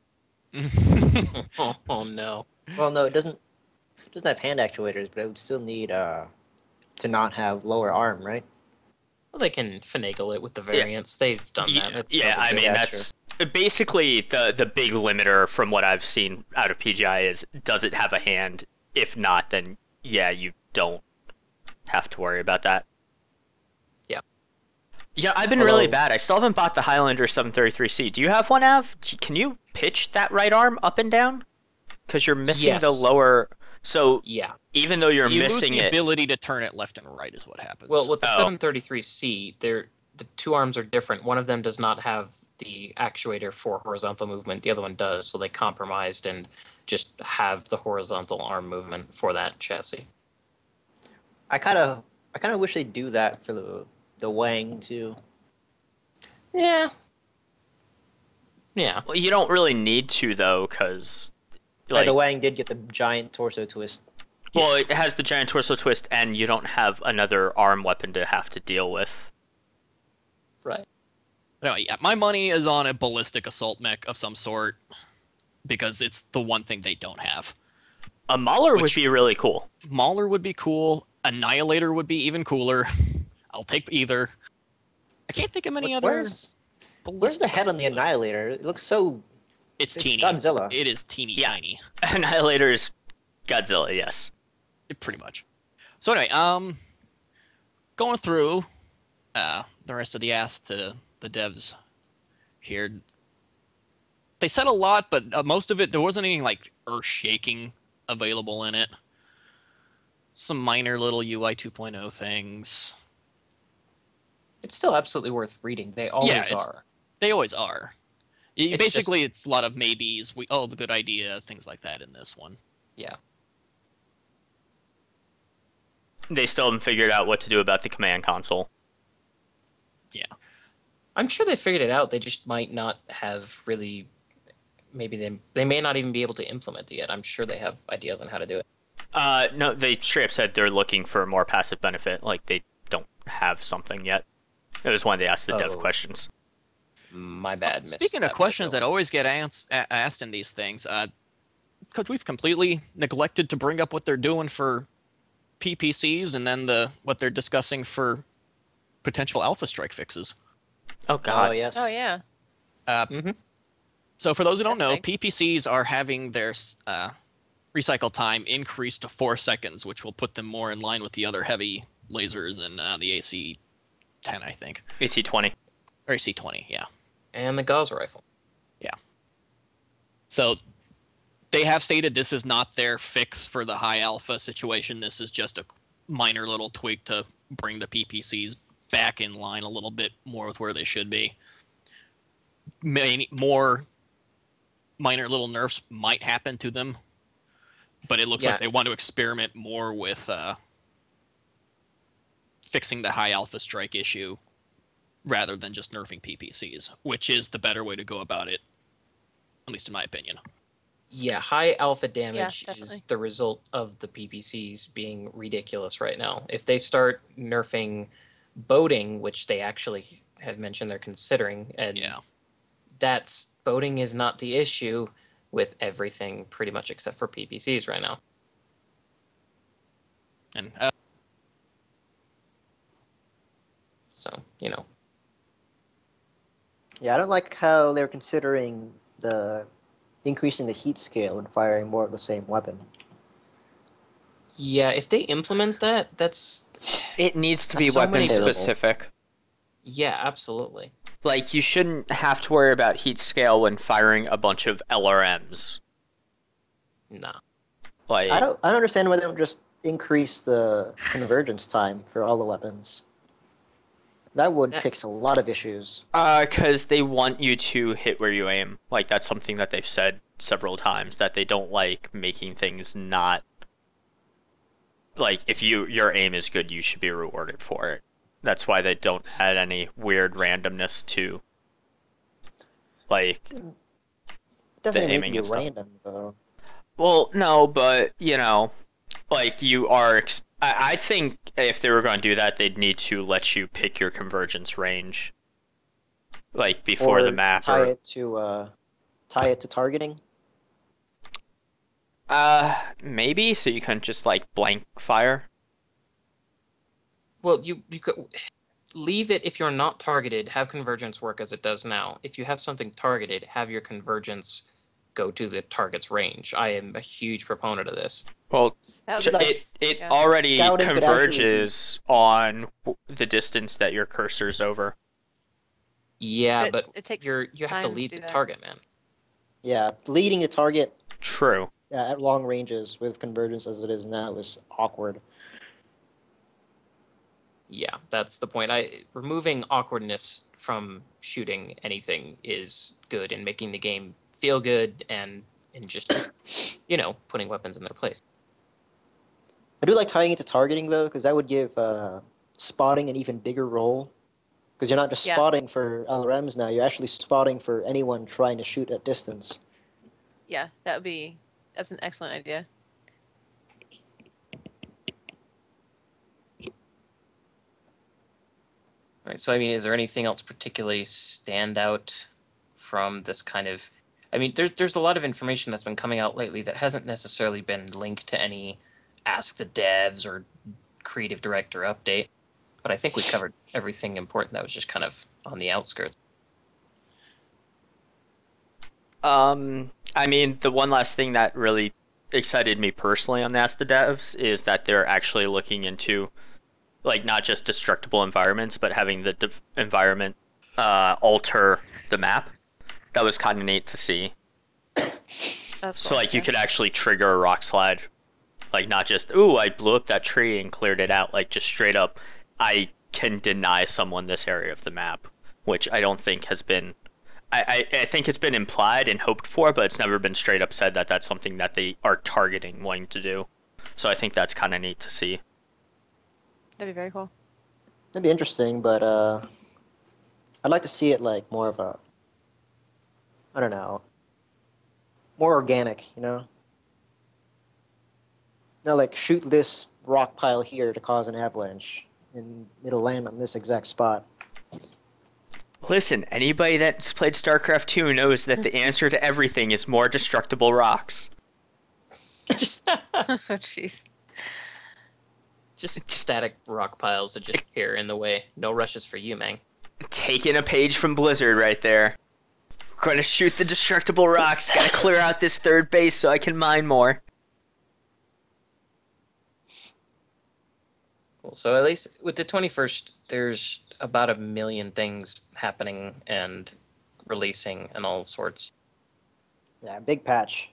Oh no. Well, no, it doesn't have hand actuators, but it would still need to not have lower arm, right? Well, they can finagle it with the variants. They've done that. It's no Yeah, big I deal. mean, Yeah, that's basically the big limiter from what I've seen out of PGI is, does it have a hand? If not, then yeah, you don't have to worry about that. Yeah. Yeah, I've been really Although- bad. I still haven't bought the Highlander 733C. Do you have one, Av? Can you pitch that right arm up and down? Because you're missing the Yes. lower. So Yeah. even though you're You lose missing the it, ability to turn it left and right, is what happens. Well, with the Oh. 733C, the two arms are different. One of them does not have the actuator for horizontal movement. The other one does, so they compromised and just have the horizontal arm movement for that chassis. I kind of wish they'd do that for the Wang too. Yeah. Yeah. well, you don't really need to though, because The Wang did get the giant torso twist. well, it has the giant torso twist, and you don't have another arm weapon to have to deal with. Right. Anyway, yeah, my money is on a ballistic assault mech of some sort because it's the one thing they don't have. A Mauler would Which- be really cool. Mauler would be cool. Annihilator would be even cooler. I'll take either. I can't think of any other. Where's the ballistic head on the assault- Annihilator? It looks so. It's It's teeny. Godzilla. It is teeny Yeah. tiny. Annihilator's Godzilla, yes. Pretty much. So anyway, going through the rest of the ask to the devs here. They said a lot, but most of it, there wasn't anything like earth-shaking available in it. Some minor little UI 2.0 things. It's still absolutely worth reading. They always it's- are. They always are. It's Basically, it's a lot of maybes. The good idea, things like that in this one. Yeah. They still haven't figured out what to do about the command console. I'm sure they figured it out. They just might not have really. Maybe they may not even be able to implement it yet. I'm sure they have ideas on how to do it. No, they straight up said they're looking for more passive benefit. Like, they don't have something yet. It was when they asked the dev Oh. questions. My bad. missed Speaking of that questions part. that always get asked in these things, because we've completely neglected to bring up what they're doing for PPCs and then what they're discussing for potential Alpha Strike fixes. Oh, God. Oh yes. Oh yeah. So for those who don't That's know, big. PPCs are having their recycle time increased to 4 seconds, which will put them more in line with the other heavy lasers and the AC-10, I think. AC-20. Or AC-20, yeah. And the Gauss rifle. So they have stated this is not their fix for the high alpha situation. This is just a minor little tweak to bring the PPCs back in line a little bit more with where they should be. More minor little nerfs might happen to them, but it looks Yeah. like they want to experiment more with fixing the high alpha strike issue rather than just nerfing PPCs, which is the better way to go about it, at least in my opinion. Yeah, high alpha damage definitely. is the result of the PPCs being ridiculous right now. If they start nerfing boating, which they actually have mentioned they're considering, and Yeah. boating is not the issue with everything pretty much except for PPCs right now. And So, Yeah, I don't like how they're considering increasing the heat scale and firing more of the same weapon. yeah, if they implement that, that's It needs to be So many weapon specific. yeah, absolutely. Like, you shouldn't have to worry about heat scale when firing a bunch of LRMs. Nah. Like, I don't understand why they don't just increase the convergence time for all the weapons. That would That- fix a lot of issues. because they want you to hit where you aim. Like, that's something that they've said several times, that they don't like making things not... Like, if your aim is good, you should be rewarded for it. That's why they don't add any weird randomness to, like... It doesn't The even need aiming to and be stuff. random, though. Well, no, but, like, you are... I think if they were going to do that, they'd need to let you pick your convergence range. Like, before Or the map. tie it to targeting. Maybe, so you can just, like, blank fire. Well, you could leave it if you're not targeted, have convergence work as it does now. If you have something targeted, have your convergence go to the target's range. I am a huge proponent of this. Well, That Should would I- it yeah. already Scouting could actually converges on the distance that your cursor's over. Yeah, But but it takes you have to time to lead do the that. target, man. Yeah, leading the target True. at long ranges with convergence as it is now is awkward. Yeah, that's the point. Removing awkwardness from shooting anything is good and making the game feel good and just putting weapons in their place. I do like tying it to targeting though, because that would give spotting an even bigger role. Because you're not just Yeah. spotting for LRMs now; you're actually spotting for anyone trying to shoot at distance. Yeah, that's an excellent idea. Right. So, I mean, is there anything else particularly stand out from this kind of? I mean, there's a lot of information that's been coming out lately that hasn't necessarily been linked to any Ask the Devs or Creative Director update, but I think we covered everything important that was just kind of on the outskirts. I mean, the one last thing that really excited me personally on the Ask the Devs is that they're actually looking into, like, not just destructible environments, but having the environment alter the map. That was kind of neat to see. That's So, cool. like, you Yeah. could actually trigger a rock slide. Like, not just, ooh, I blew up that tree and cleared it out. Like, just straight up, I can deny someone this area of the map, which I don't think has been. I think it's been implied and hoped for, but it's never been straight up said that that's something that they are targeting, wanting to do. So I think that's kind of neat to see. That'd be very cool. That'd be interesting, but I'd like to see it like more of a, I don't know, more organic, you know? Like shoot this rock pile here to cause an avalanche, and it'll land on this exact spot. Listen, anybody that's played StarCraft 2 knows that the answer to everything is more destructible rocks. Oh, jeez. Just static rock piles that just appear in the way. No rushes for you, man. Taking a page from Blizzard right there. Gonna shoot the destructible rocks. Gotta clear out this third base so I can mine more. Cool. So at least with the 21st, there's about 1 million things happening and releasing and all sorts. Yeah, big patch.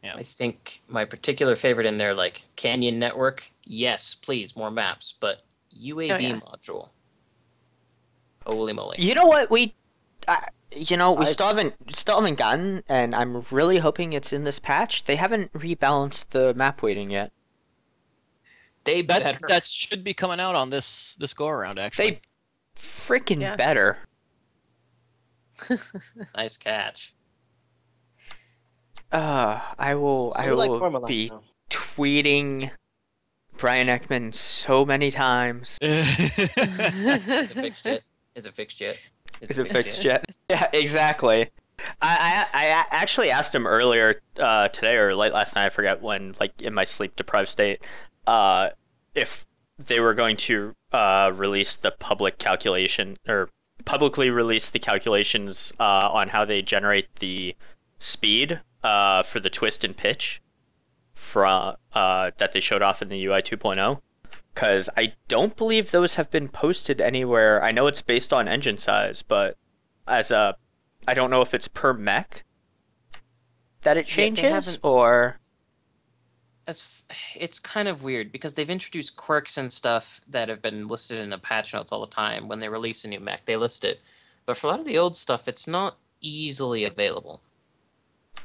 Yeah. I think my particular favorite in there, like Canyon Network, yes, please, more maps, but UAV module. Holy moly. You know what? We I- still haven't gotten, and I'm really hoping it's in this patch. They haven't rebalanced the map weighting yet. They better. That should be coming out on this go around actually. They freaking Yeah. better. Nice catch. I will So we like will Formula be now. tweeting Brian Ekman so many times. Is it fixed yet? Is it fixed yet? Is it fixed yet? Yeah, exactly. I actually asked him earlier today or late last night, I forget when, like in my sleep deprived state, if they were going to release the public calculation or publicly release the calculations on how they generate the speed for the twist and pitch from that they showed off in the UI 2.0. Because I don't believe those have been posted anywhere. I know it's based on engine size, but I don't know if it's per mech that it Yeah, they changes haven't- or. It's kind of weird because they've introduced quirks and stuff that have been listed in the patch notes all the time. When they release a new mech, they list it. But for a lot of the old stuff, it's not easily available.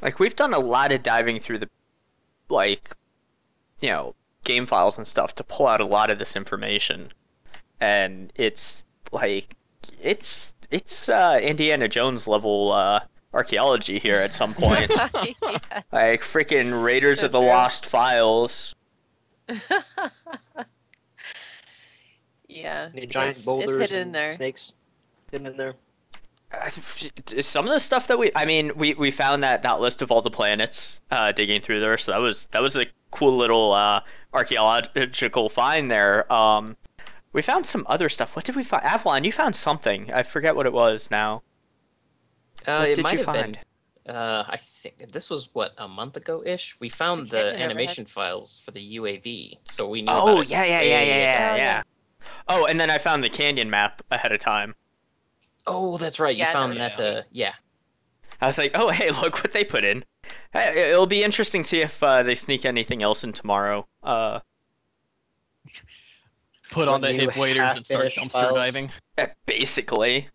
Like, we've done a lot of diving through the, like, game files and stuff to pull out a lot of this information. And it's, like, it's Indiana Jones level archaeology here at some point. Yes. Like, freaking Raiders So of the true. Lost Files. Yeah. Any giant it's boulders hidden in and there. snakes hidden in there. Some of the stuff that we found that list of all the planets digging through there, so that was a cool little archaeological find there. We found some other stuff. What did we find? Avalon, you found something. I forget what it was now. What It did might you have find? been. I think this was a month ago ish. We found I can't the remember. animation files for the UAV, so we knew Oh about it. yeah. Oh, yeah. Oh, and then I found the canyon map ahead of time. Oh, that's right. You Yeah, found that was that. Yeah. I was like, oh, hey, look what they put in. Hey, it'll be interesting to see if they sneak anything else in tomorrow. Put on What the new hip waders and start half-finished dumpster files? diving. Basically.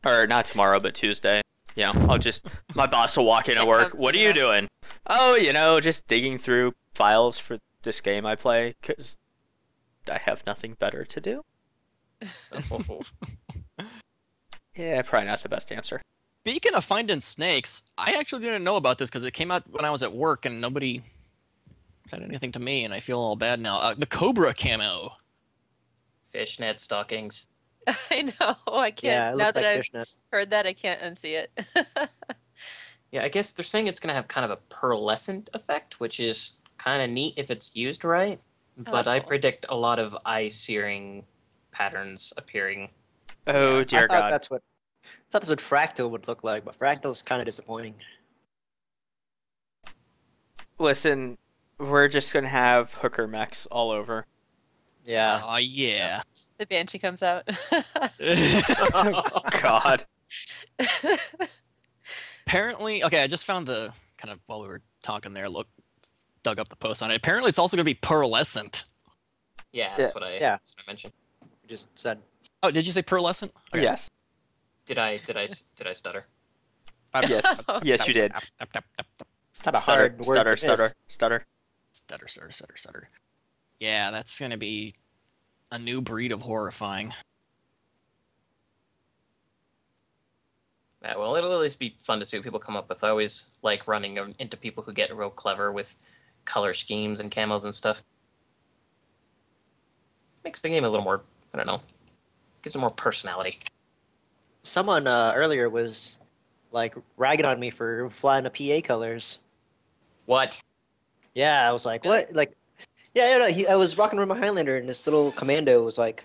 Or not tomorrow, but Tuesday. I'll just, my boss will walk in at It work. comes What are soon you enough. doing? Oh, just digging through files for this game I play, because I have nothing better to do. Yeah, probably not the best answer. Speaking of finding snakes, I actually didn't know about this because it came out when I was at work and nobody said anything to me, and I feel all bad now. The Cobra camo. Fishnet stockings. I know. I can't. Yeah, it Now looks that like I've fishnet. heard that, I can't unsee it. Yeah, I guess they're saying it's gonna have kind of a pearlescent effect, which is kind of neat if it's used right. Oh, But that's I cool. predict a lot of eye-searing patterns appearing. Oh, Yeah. dear I thought God. that's what Fractal would look like, but Fractal's kind of disappointing. Listen, we're just gonna have hooker mechs all over. Yeah. Oh, yeah. The Banshee comes out. God. Apparently, okay, I just found the kind of while we were talking there, dug up the post on it. Apparently, it's also going to be pearlescent. Yeah, Yeah. that's what I Yeah. mentioned. We just said. Oh, did you say pearlescent? Okay. Yes. Did I stutter? Yes. Yes, you did. It's not a Stutter, hard word stutter, to stutter, miss. stutter. Stutter, stutter, stutter, stutter. Yeah, that's going to be a new breed of horrifying. Yeah, well, it'll at least be fun to see what people come up with. I always like running into people who get real clever with color schemes and camos and stuff. Makes the game a little more, I don't know, gives it more personality. Someone earlier was like ragging on me for flying the PA colors. What? Yeah, I was like, Really? what? Like, yeah, I was walking around my Highlander, and this little commando was like,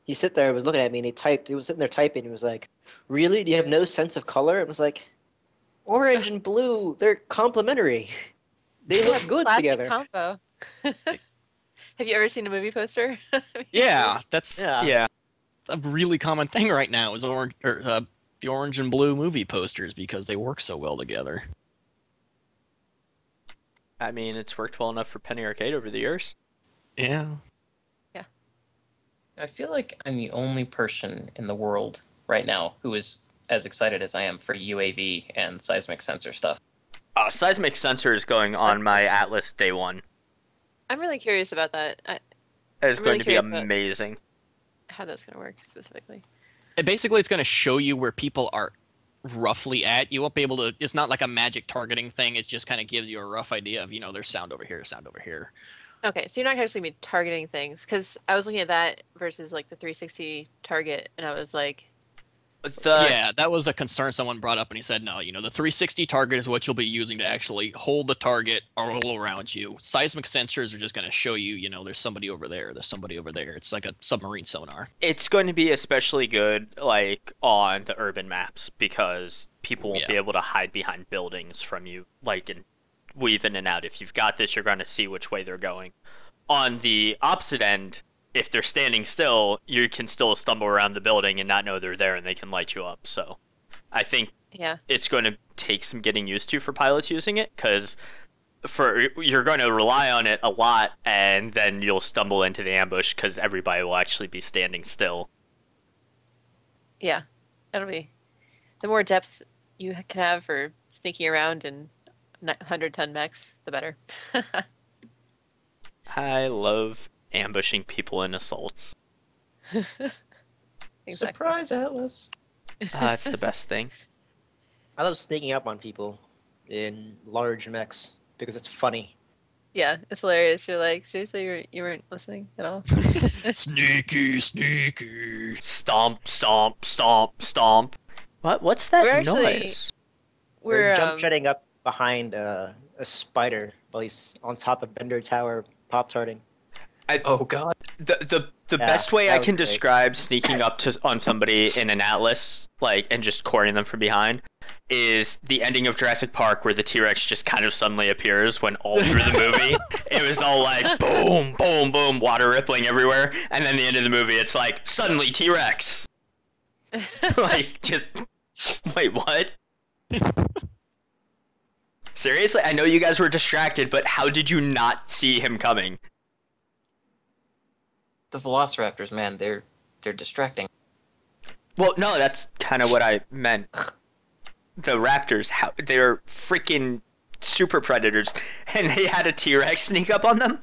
he sit there, was looking at me, and he was sitting there typing. He was like, "Really? Do you have no sense of color?" I was like, "Orange and blue, they're complementary. They look good Classic together." combo. Have you ever seen a movie poster? Yeah, that's Yeah. Yeah. a really common thing right now is the orange and blue movie posters because they work so well together. I mean, it's worked well enough for Penny Arcade over the years. Yeah. I feel like I'm the only person in the world right now who is as excited as I am for UAV and seismic sensor stuff. Seismic sensor is going on my Atlas day one. I'm really curious about that. It's I'm going really to be curious about- amazing. How that's going to work specifically. Basically, it's going to show you where people are roughly at. You won't be able to. It's not like a magic targeting thing. It just kind of gives you a rough idea of there's sound over here, sound over here. Okay, so you're not actually going to be targeting things because I was looking at that versus like the 360 target, and I was like, Yeah, that was a concern someone brought up, and he said, no, the 360 target is what you'll be using to actually hold the target all around you. Seismic sensors are just going to show you, there's somebody over there, there's somebody over there. It's like a submarine sonar. It's going to be especially good, like, on the urban maps, because people won't be able to hide behind buildings from you, like, and weave in and out. If you've got this, you're going to see which way they're going. On the opposite end, if they're standing still, you can still stumble around the building and not know they're there, and they can light you up. So I think yeah, it's going to take some getting used to for pilots using it, because you're going to rely on it a lot, and then you'll stumble into the ambush because everybody will actually be standing still. yeah, that'll be the more depth you can have for sneaking around and 100-ton mechs, the better. I love ambushing people in assaults. Exactly. Surprise, Atlas. It's the best thing. I love sneaking up on people in large mechs because it's funny. Yeah, it's hilarious. You're like, seriously, you weren't listening at all. Sneaky, sneaky. Stomp, stomp, stomp, stomp. What's that We're actually- noise? We're We're jump jetting up behind a spider while he's on top of Bender Tower, pop tarting. Oh God. The Yeah, best way that I was can great. describe sneaking up on somebody in an Atlas, like, and just cornering them from behind, is the ending of Jurassic Park where the T-Rex just kind of suddenly appears when all through the movie it was all like boom, boom, boom, water rippling everywhere, and then the end of the movie it's like suddenly T-Rex. Like, just wait, what? Seriously, I know you guys were distracted, but how did you not see him coming? The Velociraptors, man, they're distracting. Well, no, that's kind of what I meant. The raptors, how they're freaking super predators, and they had a T-Rex sneak up on them.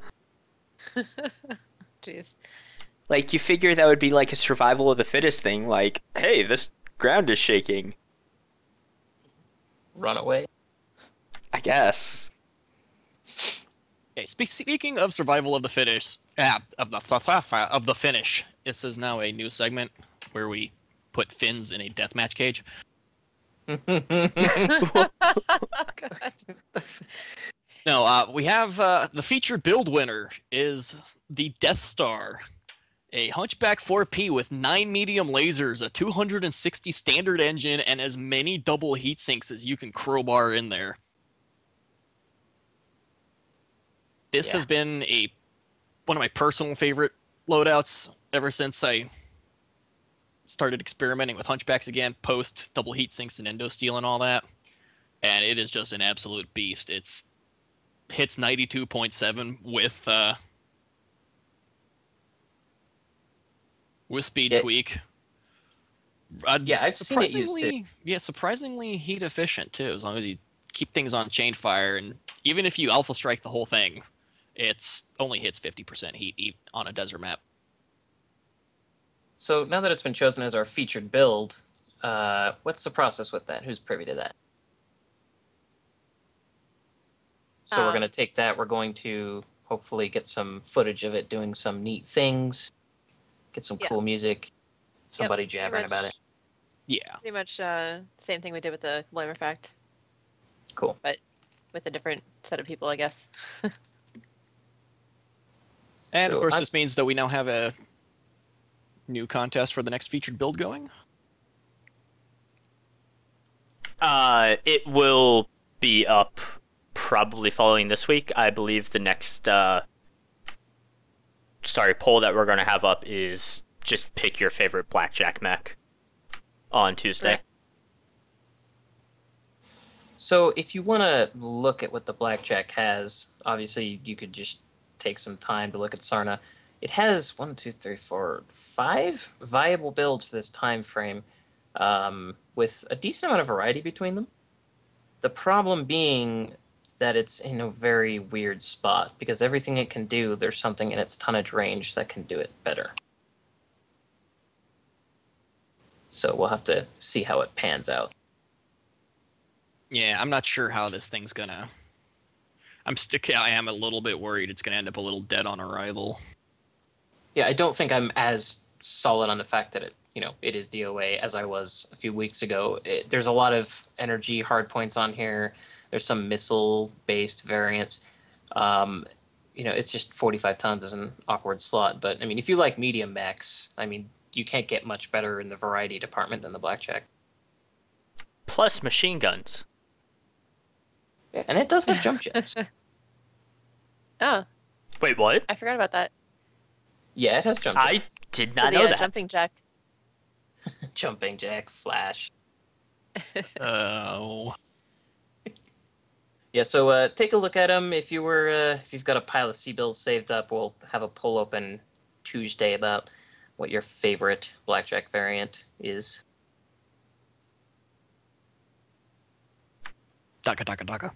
Jeez. Like, you figure that would be like a survival of the fittest thing. Like, hey, this ground is shaking. Run away. I guess. Okay, speaking of survival of the fittest, of the finish, this is now a new segment where we put Finns in a deathmatch cage. God. No, we have the featured build winner is the Death Star, a Hunchback 4P with 9 medium lasers, a 260 standard engine, and as many double heat sinks as you can crowbar in there. This has been one of my personal favorite loadouts ever since I started experimenting with Hunchbacks again, post double heat sinks and endo steel and all that. And it is just an absolute beast. It's hits 92.7 with speed tweak. Yeah, I've seen it used too. Yeah, surprisingly heat efficient too, as long as you keep things on chain fire, and even if you alpha strike the whole thing, it's only hits 50% heat on a desert map. So now that it's been chosen as our featured build, what's the process with that? Who's privy to that? So we're going to take that. We're going to hopefully get some footage of it doing some neat things, get some cool music, somebody jabbering about it. Yeah. Pretty much same thing we did with the Blame Fact. Cool. But with a different set of people, I guess. And of course, this means that we now have a new contest for the next featured build going. It will be up probably following this week. I believe the next poll that we're going to have up is just pick your favorite blackjack mech on Tuesday. Right. So if you want to look at what the blackjack has, obviously you could just take some time to look at Sarna. It has 5 viable builds for this time frame, with a decent amount of variety between them. The problem being that it's in a very weird spot, because everything it can do, there's something in its tonnage range that can do it better. So we'll have to see how it pans out. Yeah, I'm not sure how this thing's gonna... I am a little bit worried it's gonna end up a little dead on arrival. Yeah, I don't think I'm as solid on the fact that it is DOA as I was a few weeks ago. There's a lot of energy hard points on here. There's some missile-based variants. It's just 45 tons is an awkward slot. But, I mean, if you like medium mechs, I mean, you can't get much better in the variety department than the blackjack. Plus machine guns. Yeah, and it does have jump jets. Oh, Wait, what? I forgot about that. Yeah, it has jump jets. I did not So know the that. jumping jack. Jumping jack, flash. Oh. Yeah, so take a look at them. If you've got a pile of C-bills saved up, we'll have a poll open Tuesday about what your favorite blackjack variant is. Daka, daka, daka.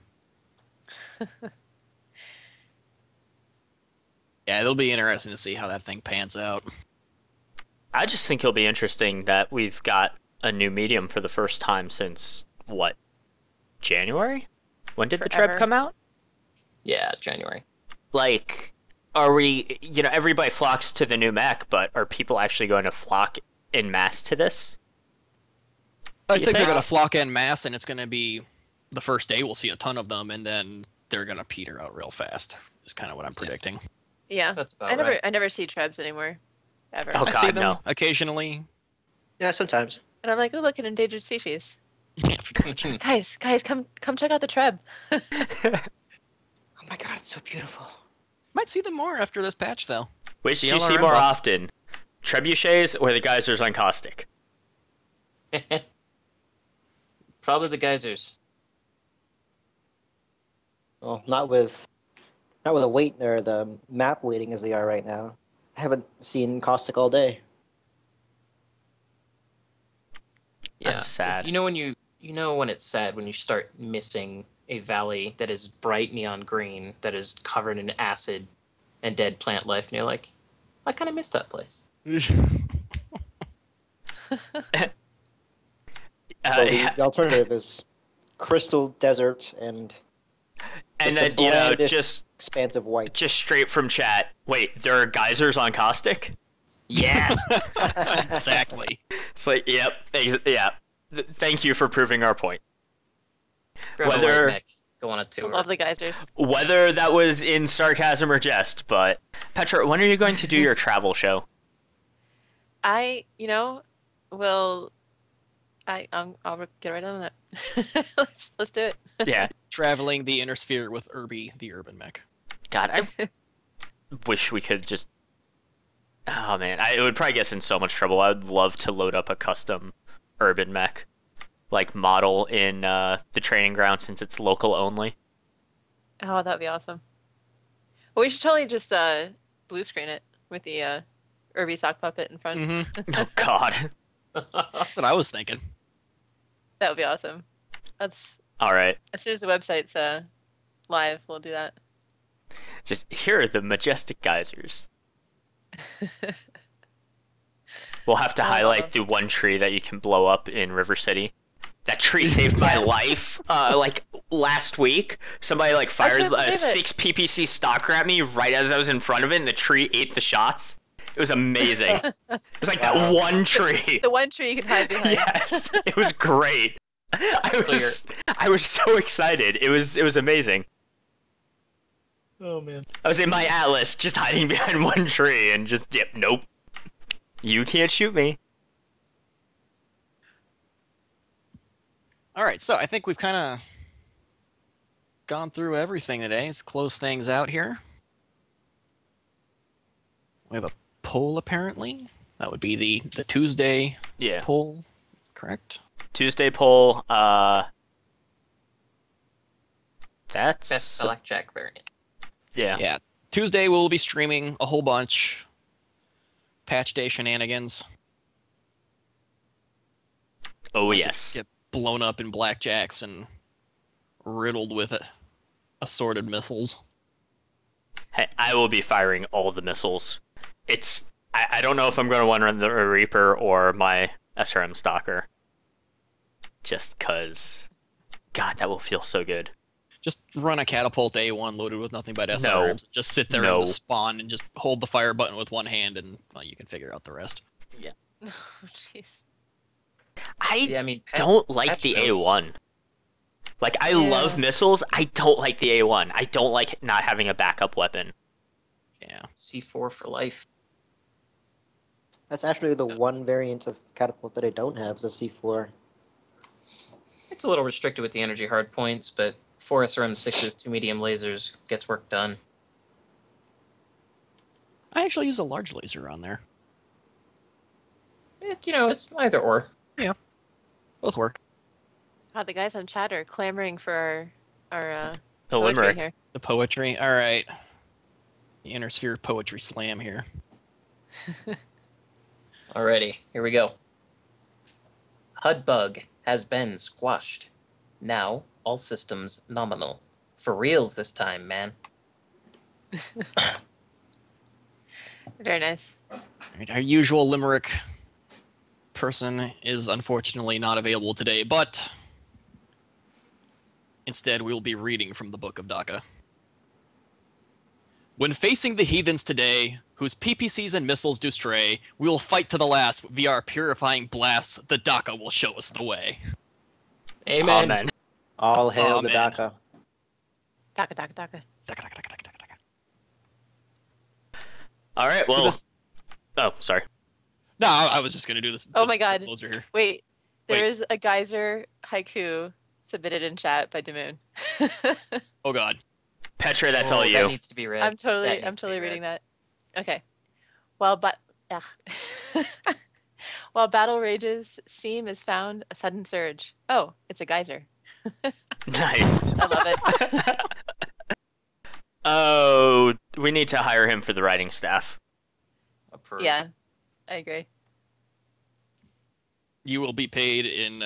Yeah, it'll be interesting to see how that thing pans out. I just think it'll be interesting that we've got a new medium for the first time since, what, January? When did the Forever. Treb come out? Yeah, January. Like, are we, everybody flocks to the new mech, but are people actually going to flock en masse to this? I think they're going to flock en masse, and it's going to be the first day we'll see a ton of them, and then they're going to peter out real fast, is kind of what I'm predicting. Yeah. That's about right. I never see Trebs anymore. Ever. Oh, I see God, them no. occasionally. Yeah, sometimes. And I'm like, oh, look, an endangered species. Hmm. Guys, come check out the Treb. Oh my god, it's so beautiful. Might see them more after this patch, though. Which do The you see LRM more buff. often? Trebuchets or the geysers on Caustic? Probably the geysers. Well, not with a wait or the map waiting as they are right now. I haven't seen Caustic all day. Yeah. I'm sad. You know when it's sad when you start missing a valley that is bright neon green that is covered in acid and dead plant life, and you're like, I kind of miss that place. So the alternative is crystal desert and and the then, you know, blandest, just expansive white. straight from chat. Wait, there are geysers on Caustic? Yes. Exactly. It's like, yep, yeah. Thank you for proving our point. Grab a Whether- light mech, go on a I tour. love the geysers. Whether that was in sarcasm or jest, but Petra, when are you going to do your travel show? Will I'll get right on that. Let's do it. Yeah. Traveling the inner sphere with Irby, the urban mech. God, I wish we could just. Oh man, it would probably get us in so much trouble. I would love to load up a custom urban mech, like model in the training ground since it's local only. Oh, that'd be awesome. Well, we should totally just blue screen it with the Irby sock puppet in front. Mm-hmm. Oh God. That's what I was thinking. That would be awesome. That's All right, as soon as the website's live, we'll do that. just here are the majestic geysers. We'll have to highlight the one tree that you can blow up in River City. That tree saved my life. Like last week, somebody like fired can't believe it. 6 PPC stalker at me right as I was in front of it, and the tree ate the shots. It was amazing. It was like Wow. that one tree. The one tree you can hide behind. Yes, it was great. I was so excited. It was amazing. Oh man. I was in my Atlas, just hiding behind one tree, and just nope. You can't shoot me. All right, so I think we've kind of gone through everything today. Let's close things out here. We have a poll, apparently. That would be the Tuesday Yeah. poll, correct? Tuesday poll. That's Best blackjack variant. yeah. Yeah. Tuesday we'll be streaming a whole bunch. Patch day shenanigans. Oh Might yes. just get blown up in blackjacks and riddled with assorted missiles. Hey, I will be firing all the missiles. I don't know if I'm going to want to run the Reaper or my SRM Stalker. Just cause, God, that will feel so good. Just run a catapult A1 loaded with nothing but SRMs. Just sit there in No. the spawn and just hold the fire button with one hand, and well, you can figure out the rest. Oh, jeez. I Yeah, I mean, don't like patch the notes. A1. Like, I Yeah. love missiles. I don't like the A1. I don't like not having a backup weapon. Yeah. C4 for life. That's actually the one variant of catapult that I don't have is a C4. It's a little restricted with the energy hard points, but 4 SRM6s, 2 medium lasers gets work done. I actually use a large laser on there. It's either or. Both work. God, the guys on chat are clamoring for our The poetry Limerick. here. The poetry. All right. The Inner Sphere Poetry Slam here. Alrighty, here we go. HUD bug has been squashed. Now, all systems nominal. For reals this time, man. Very nice. All right, our usual Limerick person is unfortunately not available today, but instead we will be reading from the Book of Daka. When facing the heathens today, whose PPCs and missiles do stray, we will fight to the last via our purifying blasts. The Daka will show us the way. Amen. Amen. All hail the Amen. Daka. Daka, daka, daka. Daka, daka, daka, daka, daka, daka. All right. So Well. this- Oh, sorry. no, I was just gonna do this. Oh my God. Closer here. Wait, Wait. there is a geyser haiku submitted in chat by Damoon. Oh God. Petra, that's Oh, all That you. needs to be read. I'm totally That needs to be read. reading that. Okay. Well, but While battle rages, seam is found a sudden surge. Oh, it's a geyser. Nice. I love it. Oh, we need to hire him for the writing staff. Approved. Yeah, I agree. You will be paid in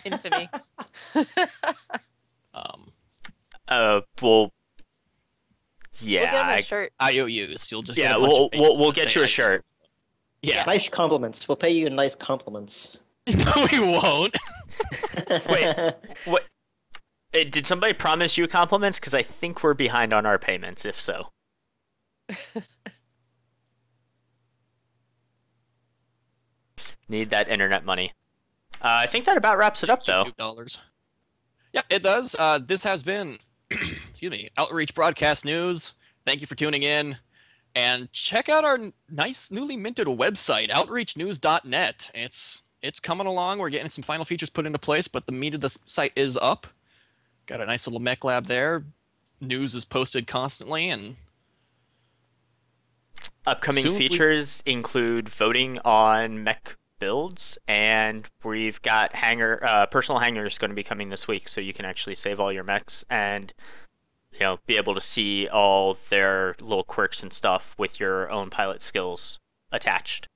Infamy. um, Well, We'll get him yeah, a shirt. IOUs. You'll just get yeah. a bunch We'll of payments we'll that get say you a IOU. shirt. Yeah. Nice compliments. We'll pay you in nice compliments. No, we won't. Wait. What? Did somebody promise you compliments? Because I think we're behind on our payments. If so, need that internet money. I think that about wraps it up, though. YouTube dollars. Yep, it does. This has been, excuse me, Outreach Broadcast News. Thank you for tuning in. And check out our nice newly minted website, outreachnews.net. It's coming along. We're getting some final features put into place, but the meat of the site is up. Got a nice little mech lab there. News is posted constantly, and Upcoming soon features include voting on mech builds, and we've got personal hangars going to be coming this week, so you can actually save all your mechs and be able to see all their little quirks and stuff with your own pilot skills attached.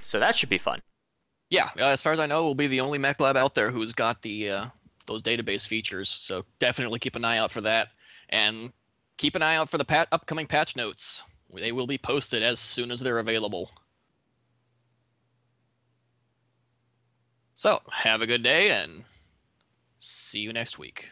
So that should be fun. yeah, as far as I know, we'll be the only mech lab out there who's got the those database features. So definitely keep an eye out for that, and keep an eye out for the upcoming patch notes. They will be posted as soon as they're available. So have a good day, and see you next week.